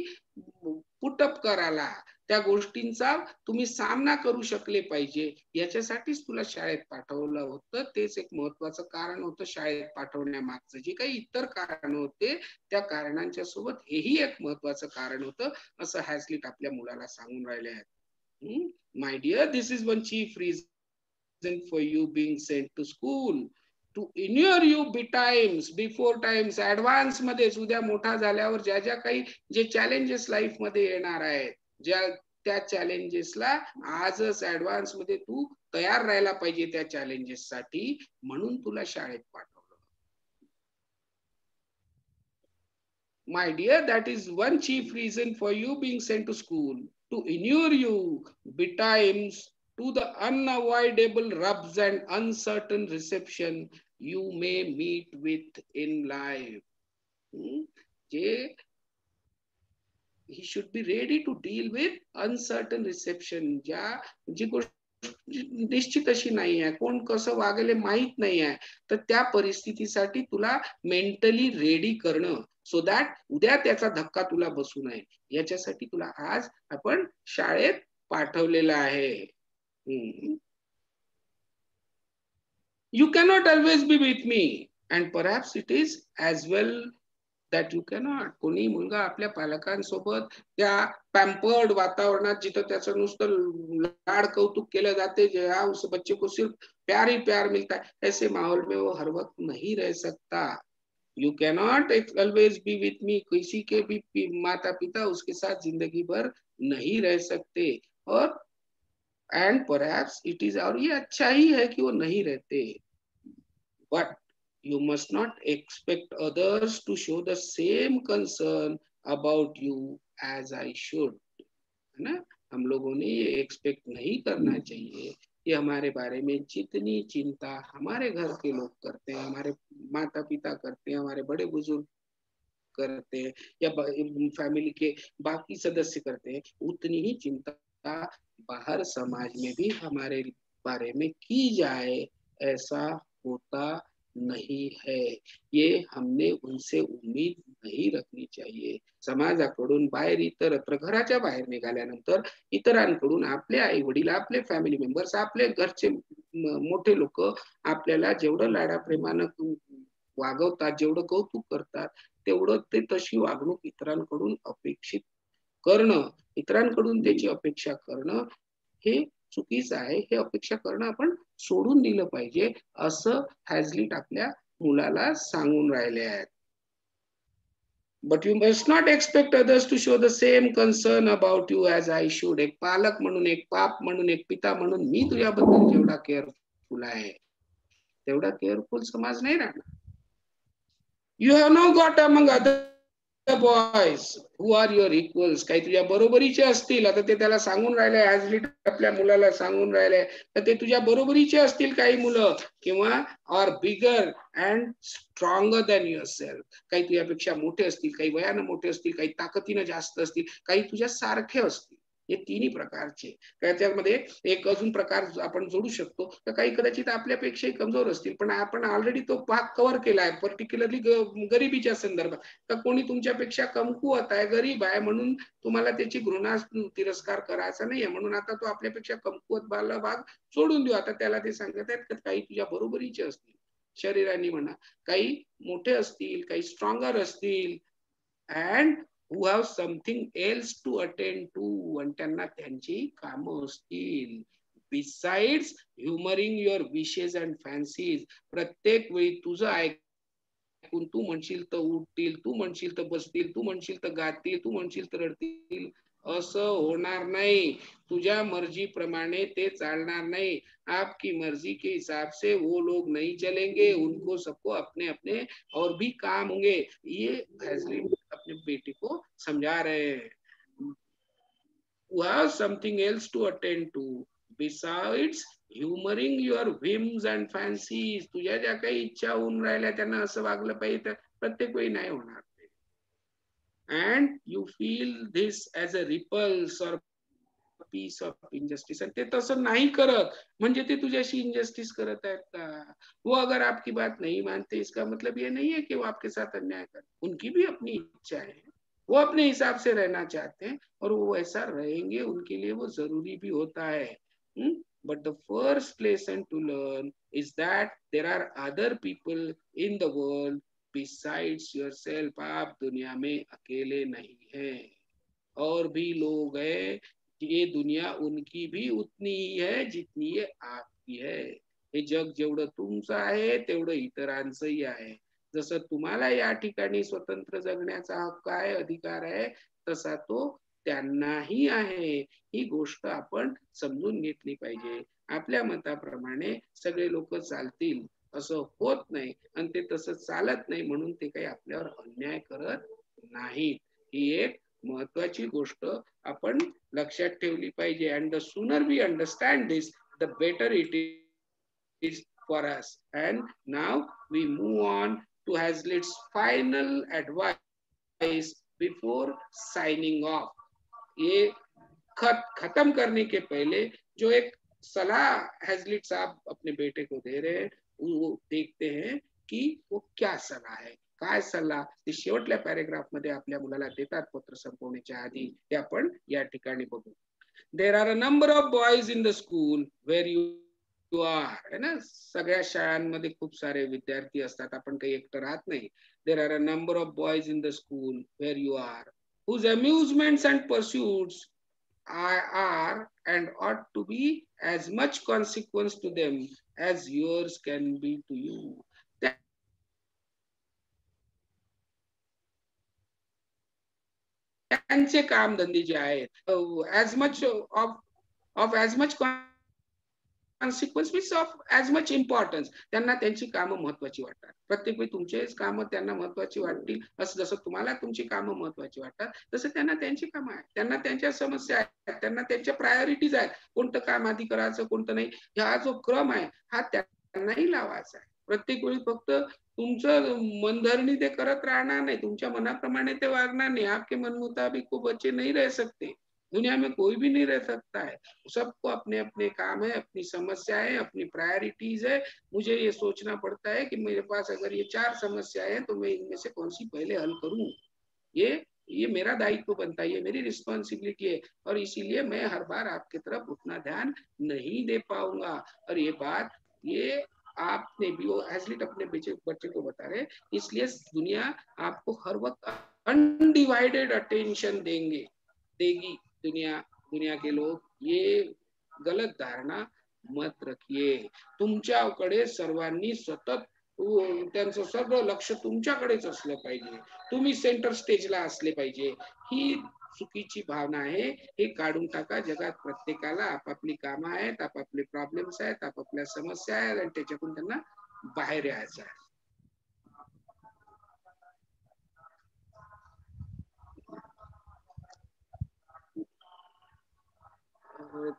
पुटअप करायला, त्या गोष्टींचा तुम्ही सामना करू शकले पाहिजे, याच्यासाठीच तुला शाळेत पाठवलं होतं. तेच एक महत्वाचं कारण होतं शाळेत पाठवण्यामागचं. जे काही इतर कारण होते त्या कारणांच्या सोबत हेही एक महत्वाचं कारण होतं, असं हॅजलिट आपल्या मुलाला सांगून राहिले आहेत. My dear, this is one chief reason for you being sent to school, to inure you betimes, before times, advance मध्ये, उद्या मोठा झाल्यावर ज्या ज्या काही जे चॅलेंजेस लाईफ मध्ये येणार आहेत, ज्या त्या चॅलेंजेसला आजच ऍडव्हान्स मध्ये तू तयार राहायला पाहिजे त्या चॅलेंजेस साठी, म्हणून तुला शाळेत पाठवलं. My dear, that is one chief reason for you being sent to school, to inure you betimes to the unavoidable rubs and uncertain reception you may meet with in life. He should be ready to deal with uncertain reception. जी गोष्ट निश्चित अशी नाही आहे, कोण कसं वागले माहित नाही आहे, तर त्या परिस्थितीसाठी तुला मेंटली रेडी करणं, सो दॅट उद्या त्याचा धक्का तुला बसू नये, याच्यासाठी तुला आज आपण शाळेत पाठवलेलं आहे. You cannot always be with me, and perhaps it is as well that you cannot. कोणी मुलगा आपल्या पालकांसोबत त्या पॅम्पर्ड वातावरणात, जिथं त्याचं नुसतं लाड कौतुक केलं जाते, जहाँ उस बच्चे को सिर्फ प्यार ही प्यार मिलता है, ऐसे माहौल में वो हर वक्त नहीं रह सकता. You cannot always be with me. किसी के भी माता पिता उसके साथ जिंदगी भर नहीं रह सकते, और and perhaps it is, और ये अच्छा ही है कि वो नहीं रहते, but you must not expect others to show the same concern about you as I should. है ना, हम लोगों ने ये एक्सपेक्ट नहीं करना चाहिए कि हमारे बारे में जितनी चिंता हमारे घर के लोग करते हैं, हमारे माता पिता करते हैं, हमारे बड़े बुजुर्ग करते हैं, या फैमिली के बाकी सदस्य करते हैं, उतनी ही चिंता बाहर समाज में भी हमारे बारे में की जाए, ऐसा होता नहीं है. ये हमने उनसे उम्मीद नहीं रखनी चाहिए. समाजाकडून बाहेर, इतरत्र घराच्या बाहेर निघाल्यानंतर इतरांकडून, आपले आई वडील, आपले फॅमिली मेंबर्स, आपले घरचे मोठे लोक आपल्याला जेवढं लाडाप्रेमानं वागवतात, जेवढं कौतुक करतात, तेवढं ते तशी वागणूक इतरांकडून अपेक्षित करणं, इतरांकडून त्याची अपेक्षा करणं हे चुकीचं आहे. हे अपेक्षा करणं आपण सोडून दिलं पाहिजे, असं हॅजलिट आपल्या मुलाला सांगून राहिले आहेत. But you must not expect others to show the same concern about you as I should. एक पालक म्हणून, एक बाप म्हणून, एक पिता म्हणून मी तुझ्याबद्दल जेवढा केअरफुल आहे, तेवढा केअरफुल समाज नाही राहणार. You have now got among other boys who are your equals. काही तुझ्या बरोबरीचे असतील, आता ते त्याला सांगून राहिले, हॅजलिट आपल्या मुलाला सांगून राहिले, तर ते तुझ्या बरोबरीचे असतील काही मुलं, किंवा or bigger and stronger than yourself. काही तुझ्यापेक्षा मोठे असतील, काही वयानं मोठे असतील, काही ताकदीनं जास्त असतील, काही तुझ्या सारखे असतील. हे तिन्ही प्रकारचे. त्याच्यामध्ये एक अजून प्रकार आपण जोडू शकतो, तर काही कदाचित आपल्यापेक्षाही कमजोर असतील, पण आपण ऑलरेडी तो भाग कव्हर केलाय, पर्टिक्युलरली गरिबीच्या संदर्भात. तर कोणी तुमच्यापेक्षा कमकुवत आहे, गरीब आहे, म्हणून तुम्हाला त्याची घृणा तिरस्कार करायचा नाहीये, म्हणून आता तो आपल्यापेक्षा कमकुवत भाग सोडून देऊ. आता त्याला ते सांगत आहेत की काही तुझ्या बरोबरीचे असतील शरीराने म्हणा, काही मोठे असतील, काही स्ट्रॉंगर असतील, and who have something else to attend to, आणि त्यांना त्यांची कामं असतील. Besides humoring your wishes and fancies, प्रत्येक वेळी तुझं ऐकून तू म्हणशील तर उठतील, तू म्हणशील तर बसतील, तू म्हणशील तर गातील, तू म्हणशील तर रडतील, असं होणार नाही. तुझ्या मर्जी प्रमाणे ते चालणार नाही. आपकी मर्जी के हिसाब से वो लोग नहीं चलेंगे, उनको सबको अपने अपने और भी काम होंगे. ये हैजलिट अपने बेटे को समझा रहे हैं. Who have something else to attend to besides humoring your whims and fancies. तुझ्या ज्या काही इच्छा होऊन राहिल्या त्यांना असं वागलं पाहिजे, तर प्रत्येक वेळी नाही होणार. And you feel this as a repulse or piece of injustice, आणि ते तसं नाही करत म्हणजे ते तुझ्याशी इनजस्टिस करत आहेत का? वो अगर आपकी बात नहीं मानते, इसका मतलब ये नहीं है कि वो आपके साथ अन्याय कर. उनकी भी अपनी इच्छा है, वो अपने हिसाब से रहना चाहते हैं और वो वैसा रहेंगे, उनके लिए वो जरूरी भी होता है. But the first lesson to learn is that there are other people in the world besides yourself. आप दुनिया में अकेले नहीं हैं, और भी लोग हैं. ये दुनिया उनकी भी उतनी ही है जितनी ये आपकी है. हे जग जेवढं तुमचं आहे तेवढं इतरांचंही आहे. जसं तुम्हाला या ठिकाणी स्वतंत्र जगण्याचा हक्क आहे, अधिकार आहे, तसा तो त्यांनाही आहे. ही गोष्ट आपण समजून घेतली पाहिजे. आपल्या मताप्रमाणे सगळे लोक चालतील असं होत नाही, आणि ते तसं चालत नाही म्हणून ते काही आपल्यावर अन्याय करत नाहीत. ही एक महत्वाची गोष्ट आपण लक्षात ठेवली पाहिजे. And the sooner we understand this, the better it is for us. And now we move on to Hazlitt's final advice before signing off. ये खत्म करने के पहले जो एक सलाह हैजलिट साहब अपने बेटे को दे रहे हैं, वो देखते हैं की वो क्या सलाह है. काय सल्ला ते शेवटल्या पॅरेग्राफ मध्ये आपल्या मुलाला देतात पत्र संपवण्याच्या आधी, ते आपण या ठिकाणी बघू. There are a number of boys in the school where you are. है ना, सगळ्या शाळांमध्ये खूप सारे विद्यार्थी असतात, आपण काही एकटं राहत नाही. There are a number of boys in the school where you are, whose amusements and pursuits are and ought to be as much consequence to them as yours can be to you. त्यांचे काम धंदे जे आहेत, as much of as much consequence means of as much importance, त्यांना त्यांची कामं महत्वाची वाटतात. प्रत्येक वेळी तुमचेच कामं त्यांना महत्वाची वाटतील असं जसं तुम्हाला तुमची कामं महत्वाची वाटतात, तसं त्यांना त्यांची कामं आहेत, त्यांना त्यांच्या समस्या आहेत, त्यांना त्यांच्या प्रायोरिटीज आहेत. कोणतं काम आधी करायचं, कोणतं नाही, हा जो क्रम आहे हा त्यांनाही लावायचा आहे. प्रत्येक वेळी फक्त तुमचं मनधरणी ते करत राहणार नाही, तुमच्या मनाप्रमाणे ते वागणार नाही. आपके मन मुताबिक को बच्चे नहीं रह सकते, दुनिया में कोई भी नहीं रह सकता है. सबको अपने अपने काम है, अपनी समस्या है, अपनी प्रायोरिटीज है. मुझे ये सोचना पड़ता है कि मेरे पास अगर ये 4 समस्याएं हैं तो मैं इनमें से कौन सी पहले हल करूं. ये मेरा दायित्व बनता है, ये मेरी रिस्पॉन्सिबिलिटी है, और इसीलिए मैं हर बार आपकी तरफ उतना ध्यान नहीं दे पाऊंगा. और ये बात ये आपने भी वो हैजलिट अपने बच्चे को बता रहे, इसलिए दुनिया आपको हर वक्त अनडिवाइडेड अटेंशन देगी. दुनिया के लोग, ये गलत धारणा मत रखिए. तुमच्याकडे सर्वांनी सतत त्यांचं सगळं लक्ष तुमच्याकडेच असलं पाहिजे, तुम्ही सेंटर स्टेजला असले पाहिजे. ही चुकीची भावना आहे, हे काढून टाका. जगात प्रत्येकाला आपापली कामं आहेत, आपापले प्रॉब्लेम्स आहेत, आपापल्या समस्या आहेत, आणि त्याच्यातून त्यांना बाहेर यायचं आहे.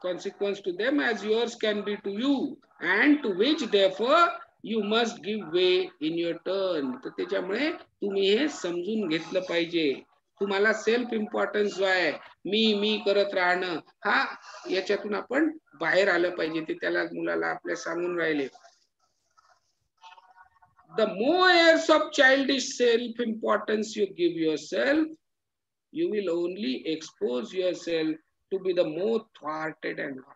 Consequence to them as yours can be to you, and to which therefore you must give way in your turn. तर त्याच्यामुळे तुम्ही हे समजून घेतलं पाहिजे. तुम्हाला सेल्फ इम्पॉर्टन्स जो आहे, मी करत राहणं, हा याच्यातून आपण बाहेर आलं पाहिजे. ते त्याला मुलाला आपल्या सांगून राहिले. The more years of childish self-importance you give yourself, you will only expose yourself to be the more thwarted and hostile.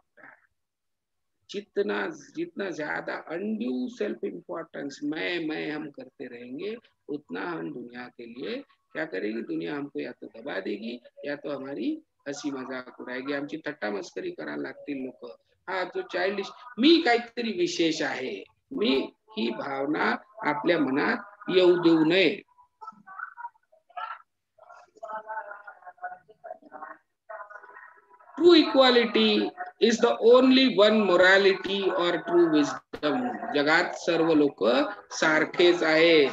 जितना ज्यादा undue self-importance मैं हम करते रहेंगे, उतना हम दुनिया के लिए क्या करेगी? दुनिया हमको या तो दबा देगी या तो हमारी हसी मजाक उडाएगी, आमची थट्टा मस्करी करायला लागतील लोक. हा जो चाइल्डिश मी काहीतरी विशेष आहे, मी ही भावना आपल्या मनात येऊ देऊ नये. True equality is the only one morality or true wisdom. जगात सर्व लोक सारखेच आहे.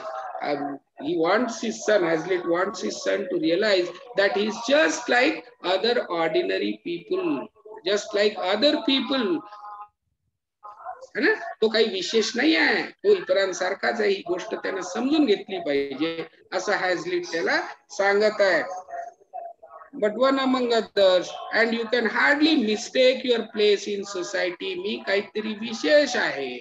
He wants his son, Hazlitt wants his son to realize that he is just like other ordinary people, just like other people. है ना? तो काही विशेष नाही आहे, तो इतरांसारखाच आहे. ही गोष्ट त्याने समजून घेतली पाहिजे, असं हॅझलिट त्याला सांगत आहे. But one among others, and you can hardly mistake your place in society. मी काहीतरी विशेष आहे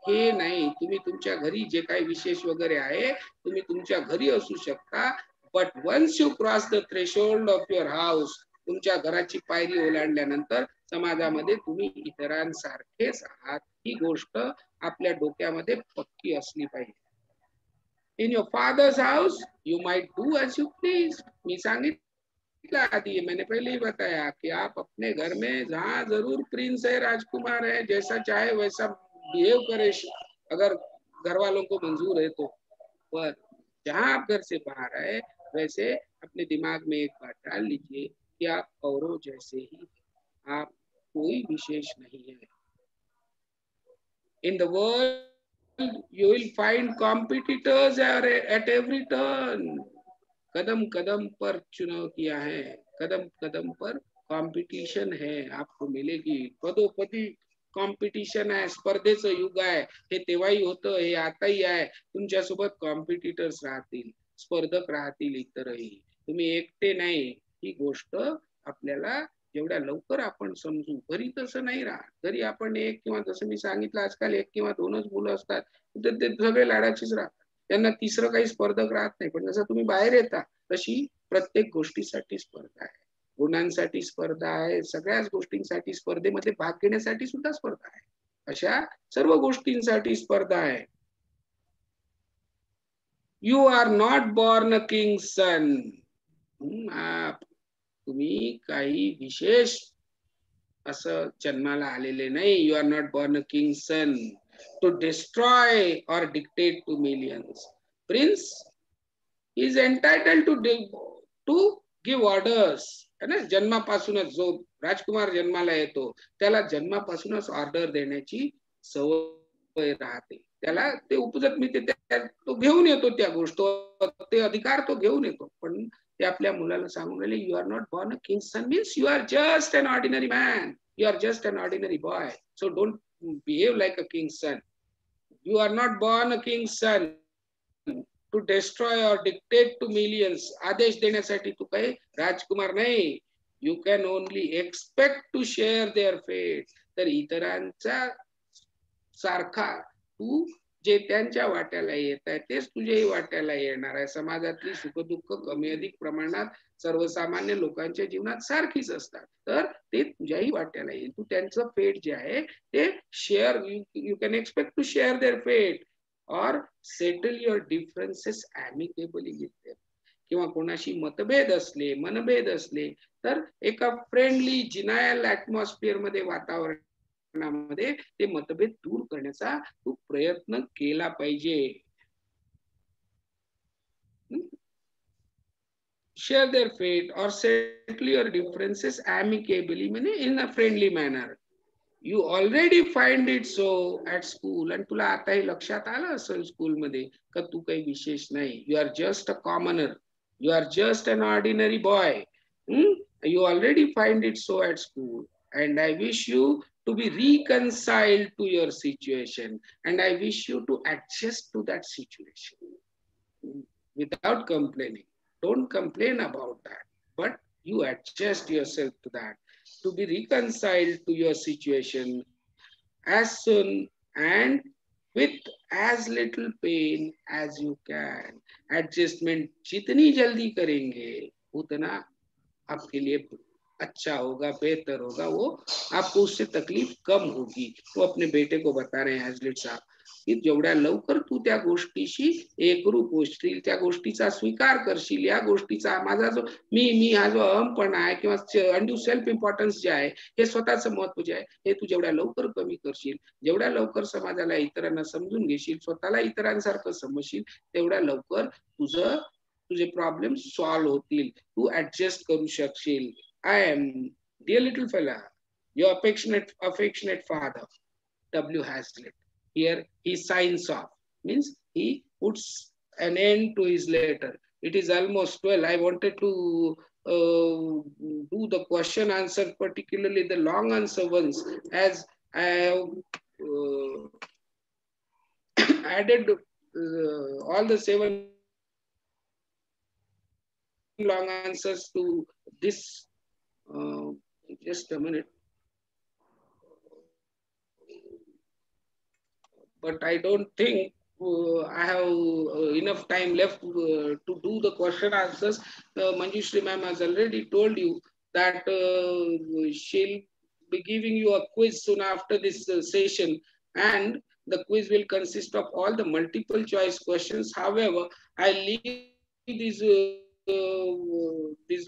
हे नाही. तुम्ही तुमच्या घरी जे काही विशेष वगैरे आहे, तुम्ही तुमच्या घरी असू शकता. But once you cross the threshold of your house, तुमच्या घराची पायरी ओलांडल्यानंतर समाजामध्ये तुम्ही इतरांसारखेच आहात, ही गोष्ट आपल्या डोक्यामध्ये पक्की असली पाहिजे. In your father's house, you might do as you please. मी सांगितलं आदि, मैंने पहले ही बताया कि आप अपने घर में जहाँ जरूर प्रिंस है, राजकुमार है, जैसा चाहे वैसा बिहेव करे, अगर घर वालों को मंजूर है तो. पर जहाँ आप घर से बाहर आए, वैसे अपने दिमाग में एक बात डाल लीजिए कि आप औरों जैसे ही, आप कोई विशेष नहीं है. In the world you will find competitors at every turn. Kadam Kadam पर चुनौतियां हैं, कदम कदम पर कॉम्पिटिशन है, आपको मिलेगी. पदोपदी कॉम्पिटिशन आहे, स्पर्धेचं युग आहे. हे तेव्हाही होतं, हे आताही आहे. तुमच्यासोबत कॉम्पिटिटर्स राहतील, स्पर्धक राहतील इतरही. तुम्ही एकटे नाही. ही गोष्ट आपल्याला जेवढ्या लवकर आपण समजू. घरी तसं नाही राहत. घरी आपण एक किंवा जसं मी सांगितलं, आजकाल एक किंवा दोनच मुलं असतात, तर ते सगळे लाडाचीच राहतात. त्यांना तिसरं काही स्पर्धक राहत नाही. पण जसं तुम्ही बाहेर येता, तशी प्रत्येक गोष्टीसाठी स्पर्धा आहे, गुणांसाठी स्पर्धा आहे, सगळ्याच गोष्टींसाठी, स्पर्धेमध्ये भाग घेण्यासाठी सुद्धा स्पर्धा आहे. अशा सर्व गोष्टींसाठी स्पर्धा आहे. You are not born a king son. तुम्ही काही विशेष असं जन्माला आलेले नाही. You are not born a king son to destroy or dictate to millions. Prince is entitled to give orders. है ना? जन्मापासूनच जो राजकुमार जन्माला येतो, त्याला जन्मापासूनच ऑर्डर देण्याची सवय राहते. त्याला ते उपजत मी तो घेऊन येतो, त्या गोष्ट, ते अधिकार तो घेऊन येतो. पण ते आपल्या मुलाला सांगून राहिले, you are not born a king son means you are just an ordinary man, you are just an ordinary boy, so don't behave like a king's son. You are not born a king's son to destroy or dictate to millions. आदेश देण्यासाठी तू काही राजकुमार नाही. You can only expect to share their fate. तर इतरांचा सारखा तू जे त्यांच्या वाट्याला येत आहे, तेच तुझ्याही वाट्याला येणार आहे. समाजातली सुखदुःख कमी अधिक प्रमाणात सर्वसामान्य लोकांच्या जीवनात सारखीच असतात, तर ते तुझ्याही वाट्याला येईल. तू त्यांचं फेट जे आहे ते share, you can expect to share their fate और settle your differences amicably with them. किंवा कोणाशी मतभेद असले, मनभेद असले, तर एका फ्रेंडली जिनायल ॲटमॉस्फिअर मध्ये, वातावरणामध्ये ते मतभेद दूर करण्याचा तू प्रयत्न केला पाहिजे. Share their fate or settle your differences amicably, meaning in a friendly manner. You already find it so at school. आणि तुला आताही लक्षात आलं असेल स्कूल मध्ये का तू काही विशेष नाही. You are just a commoner. You are just an ordinary boy. You already find it so at school. And I wish you to be reconciled to your situation. And I wish you to adjust to that situation without complaining. Don't complain about that, but you adjust yourself to that, to be reconciled to your situation as soon and with as little pain as you can. Adjustment जितनी जल्दी करेंगे उतना आपके लिए अच्छा होगा, बेहतर होगा, वो आपको उससे तकलीफ कम होगी. तो अपने बेटे को बता रहे हैं हजरत साहब की जेवढ्या लवकर तू त्या गोष्टीशी एकरूप होशील, त्या गोष्टीचा स्वीकार करशील, या गोष्टीचा माझा जो मी हा जो अहमपणा आहे किंवा अनड्यू सेल्फ इम्पॉर्टन्स जे आहे, हे स्वतःचं महत्व जे आहे, हे तू जेवढ्या लवकर कमी करशील, जेवढ्या लवकर समाजाला इतरांना समजून घेशील, स्वतःला इतरांसारखं समजशील, तेवढ्या लवकर तुझे प्रॉब्लेम सॉल्व्ह होतील, तू ऍडजस्ट करू शकशील. I am, dear little fella, your affectionate father, W. Hazlitt. Here he signs off, means he puts an end to his letter. It is almost 12. I wanted to do the question answer, particularly the long answer ones, as I have added all the 7 long answers to this. Just a minute. But I don't think I have enough time left to do the question answers. Manjushri ma'am has already told you that she'll be giving you a quiz soon after this session, and the quiz will consist of all the multiple choice questions. However, I leave these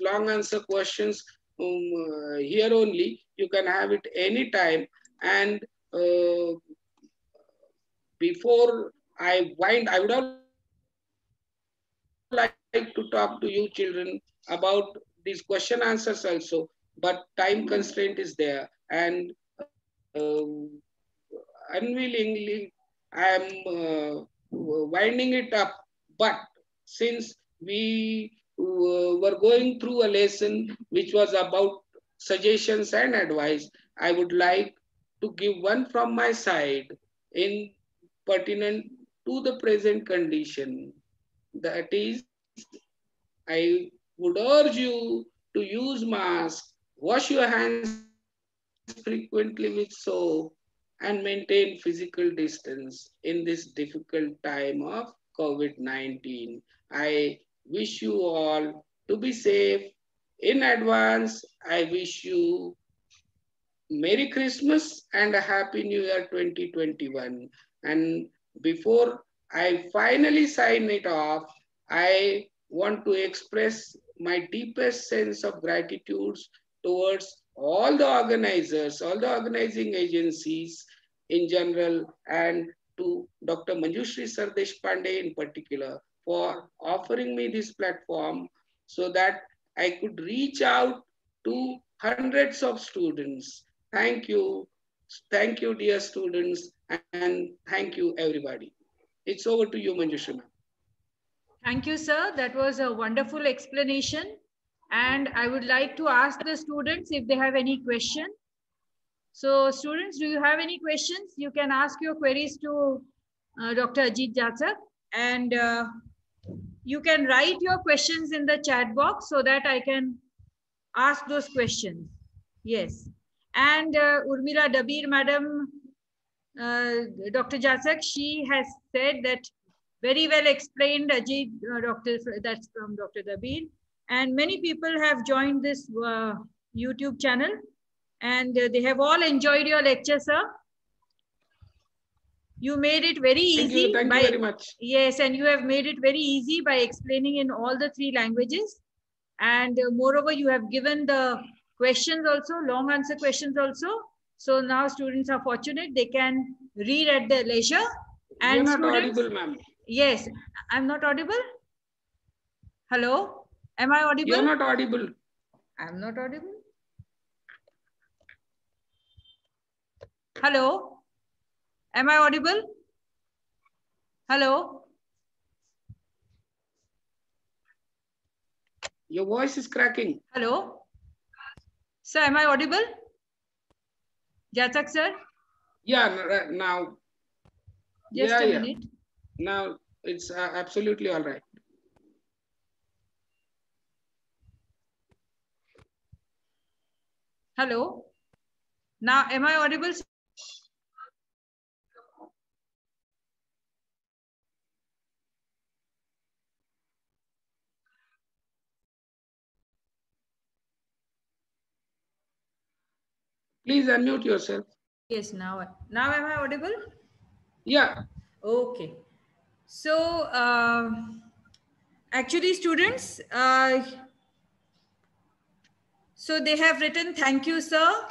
long answer questions here only. You can have it anytime. And before I wind, I would have like to talk to you children about these question answers also, but time constraint is there, and unwillingly I am winding it up. But since we were going through a lesson which was about suggestions and advice, I would like to give one from my side in pertinent to the present condition. That is, I would urge you to use mask, wash your hands frequently with soap, and maintain physical distance in this difficult time of COVID-19. I wish you all to be safe. In advance, I wish you Merry Christmas and a Happy New Year 2021. And before I finally sign it off, I want to express my deepest sense of gratitude towards all the organizers, all the organizing agencies in general, and to Dr. Manjushri Sardeshpande in particular for offering me this platform so that I could reach out to hundreds of students. Thank you, dear students, and thank you, everybody. It's over to you, Manjushri ma'am. Thank you, sir. That was a wonderful explanation. And I would like to ask the students if they have any question. So students, do you have any questions? You can ask your queries to Dr. Ajit Jatzak, and you can write your questions in the chat box so that I can ask those questions. Yes. And Urmila Dabir, madam, Dr. Jatzak, she has said that very well explained, Ajit, that's from Dr. Dabir. And many people have joined this YouTube channel, and they have all enjoyed your lecture, sir. You made it very easy. Thank you very much. Yes, and you have made it very easy by explaining in all the 3 languages. And moreover, you have given the questions also, long answer questions also. So now students are fortunate, they can read at their leisure. And you're not students, audible, ma'am. Yes, I'm not audible. Hello, am I audible? You're not audible. I'm not audible. Hello, am I audible? Hello. Your voice is cracking. Hello. Sir, am I audible? Jatzak, sir? Yeah, now. Just a minute. Now it's absolutely all right. Hello. Now, am I audible? Please unmute yourself. Yes, now am I audible? Yeah. Okay. So, actually, students, so they have written, thank you, sir.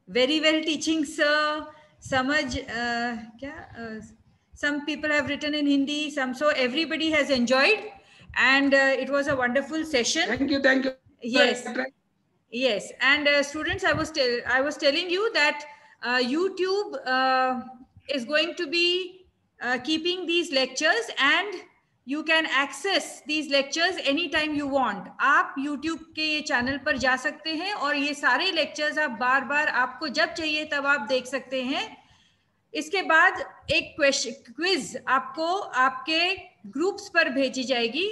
Very well teaching, sir. Samaj, some people have written in Hindi, some, so everybody has enjoyed. And it was a wonderful session. Thank you. Thank you. Yes. Yes. And students, I was telling you that YouTube is going to be keeping these lectures, and you can access these lectures anytime you want. आप YouTube के ये channel पर जा सकते हैं और ये सारे lectures आप बार बार आपको जब चाहिए तब आप देख सकते हैं. इसके बाद एक क्विज आपको आपके ग्रुप्स पर भेजी जाएगी.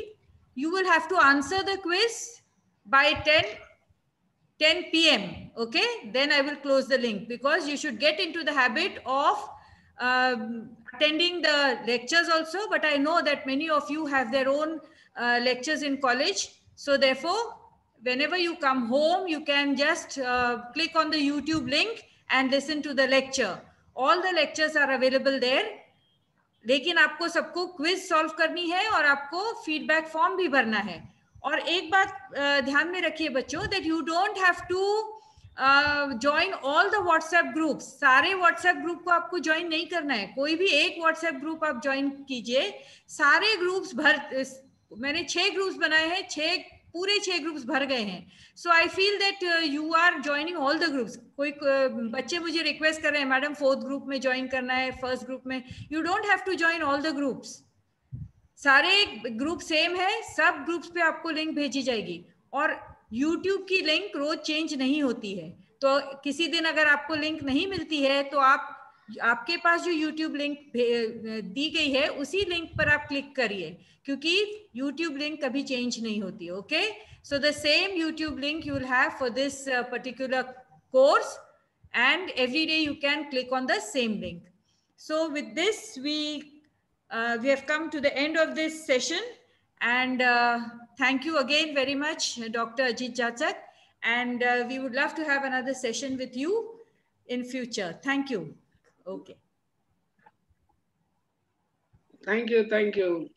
You will have to answer the quiz by 10 p.m. Okay, then I will close the link, because you should get into the habit of attending the lectures also. But I know that many of you have their own lectures in college. So therefore, whenever you come home, you can just click on the YouTube link and listen to the lecture. All the lectures are available there. लेकिन आपको सबको quiz solve करनी है और आपको feedback form भी भरना है. और एक बात ध्यान में रखिए बच्चों, that you don't have to join all the WhatsApp groups. सारे व्हाट्सएप ग्रुप को आपको ज्वाइन नहीं करना है. कोई भी एक व्हाट्सएप ग्रुप आप ज्वाइन कीजिए. सारे ग्रुप्स मैंने 6 ग्रुप्स बनाए हैं, पूरे 6 ग्रुप्स भर गए हैं. So I feel that you are joining all the groups. कोई बच्चे मुझे रिक्वेस्ट कर रहे हैं, मैडम 4th ग्रुप में ज्वाइन करना है, 1st ग्रुप में. You don't have to join all the groups. सारे ग्रुप सेम है, सब ग्रुप्स पे आपको लिंक भेजी जाएगी. और YouTube की लिंक रोज चेंज नहीं होती है. तो किसी दिन अगर आपको लिंक नहीं मिलती है तो आपके पास जो YouTube लिंक दी गई है उसी लिंक पर आप क्लिक करिए, क्योंकि YouTube लिंक कभी चेंज नहीं होती. Okay, so the same YouTube link you will have for this particular course, and every day you can click on the same link. So with this, we have come to the end of this session, and thank you again very much, Dr. Ajit Jatsak, and we would love to have another session with you in future. Thank you. Okay. Thank you. Thank you.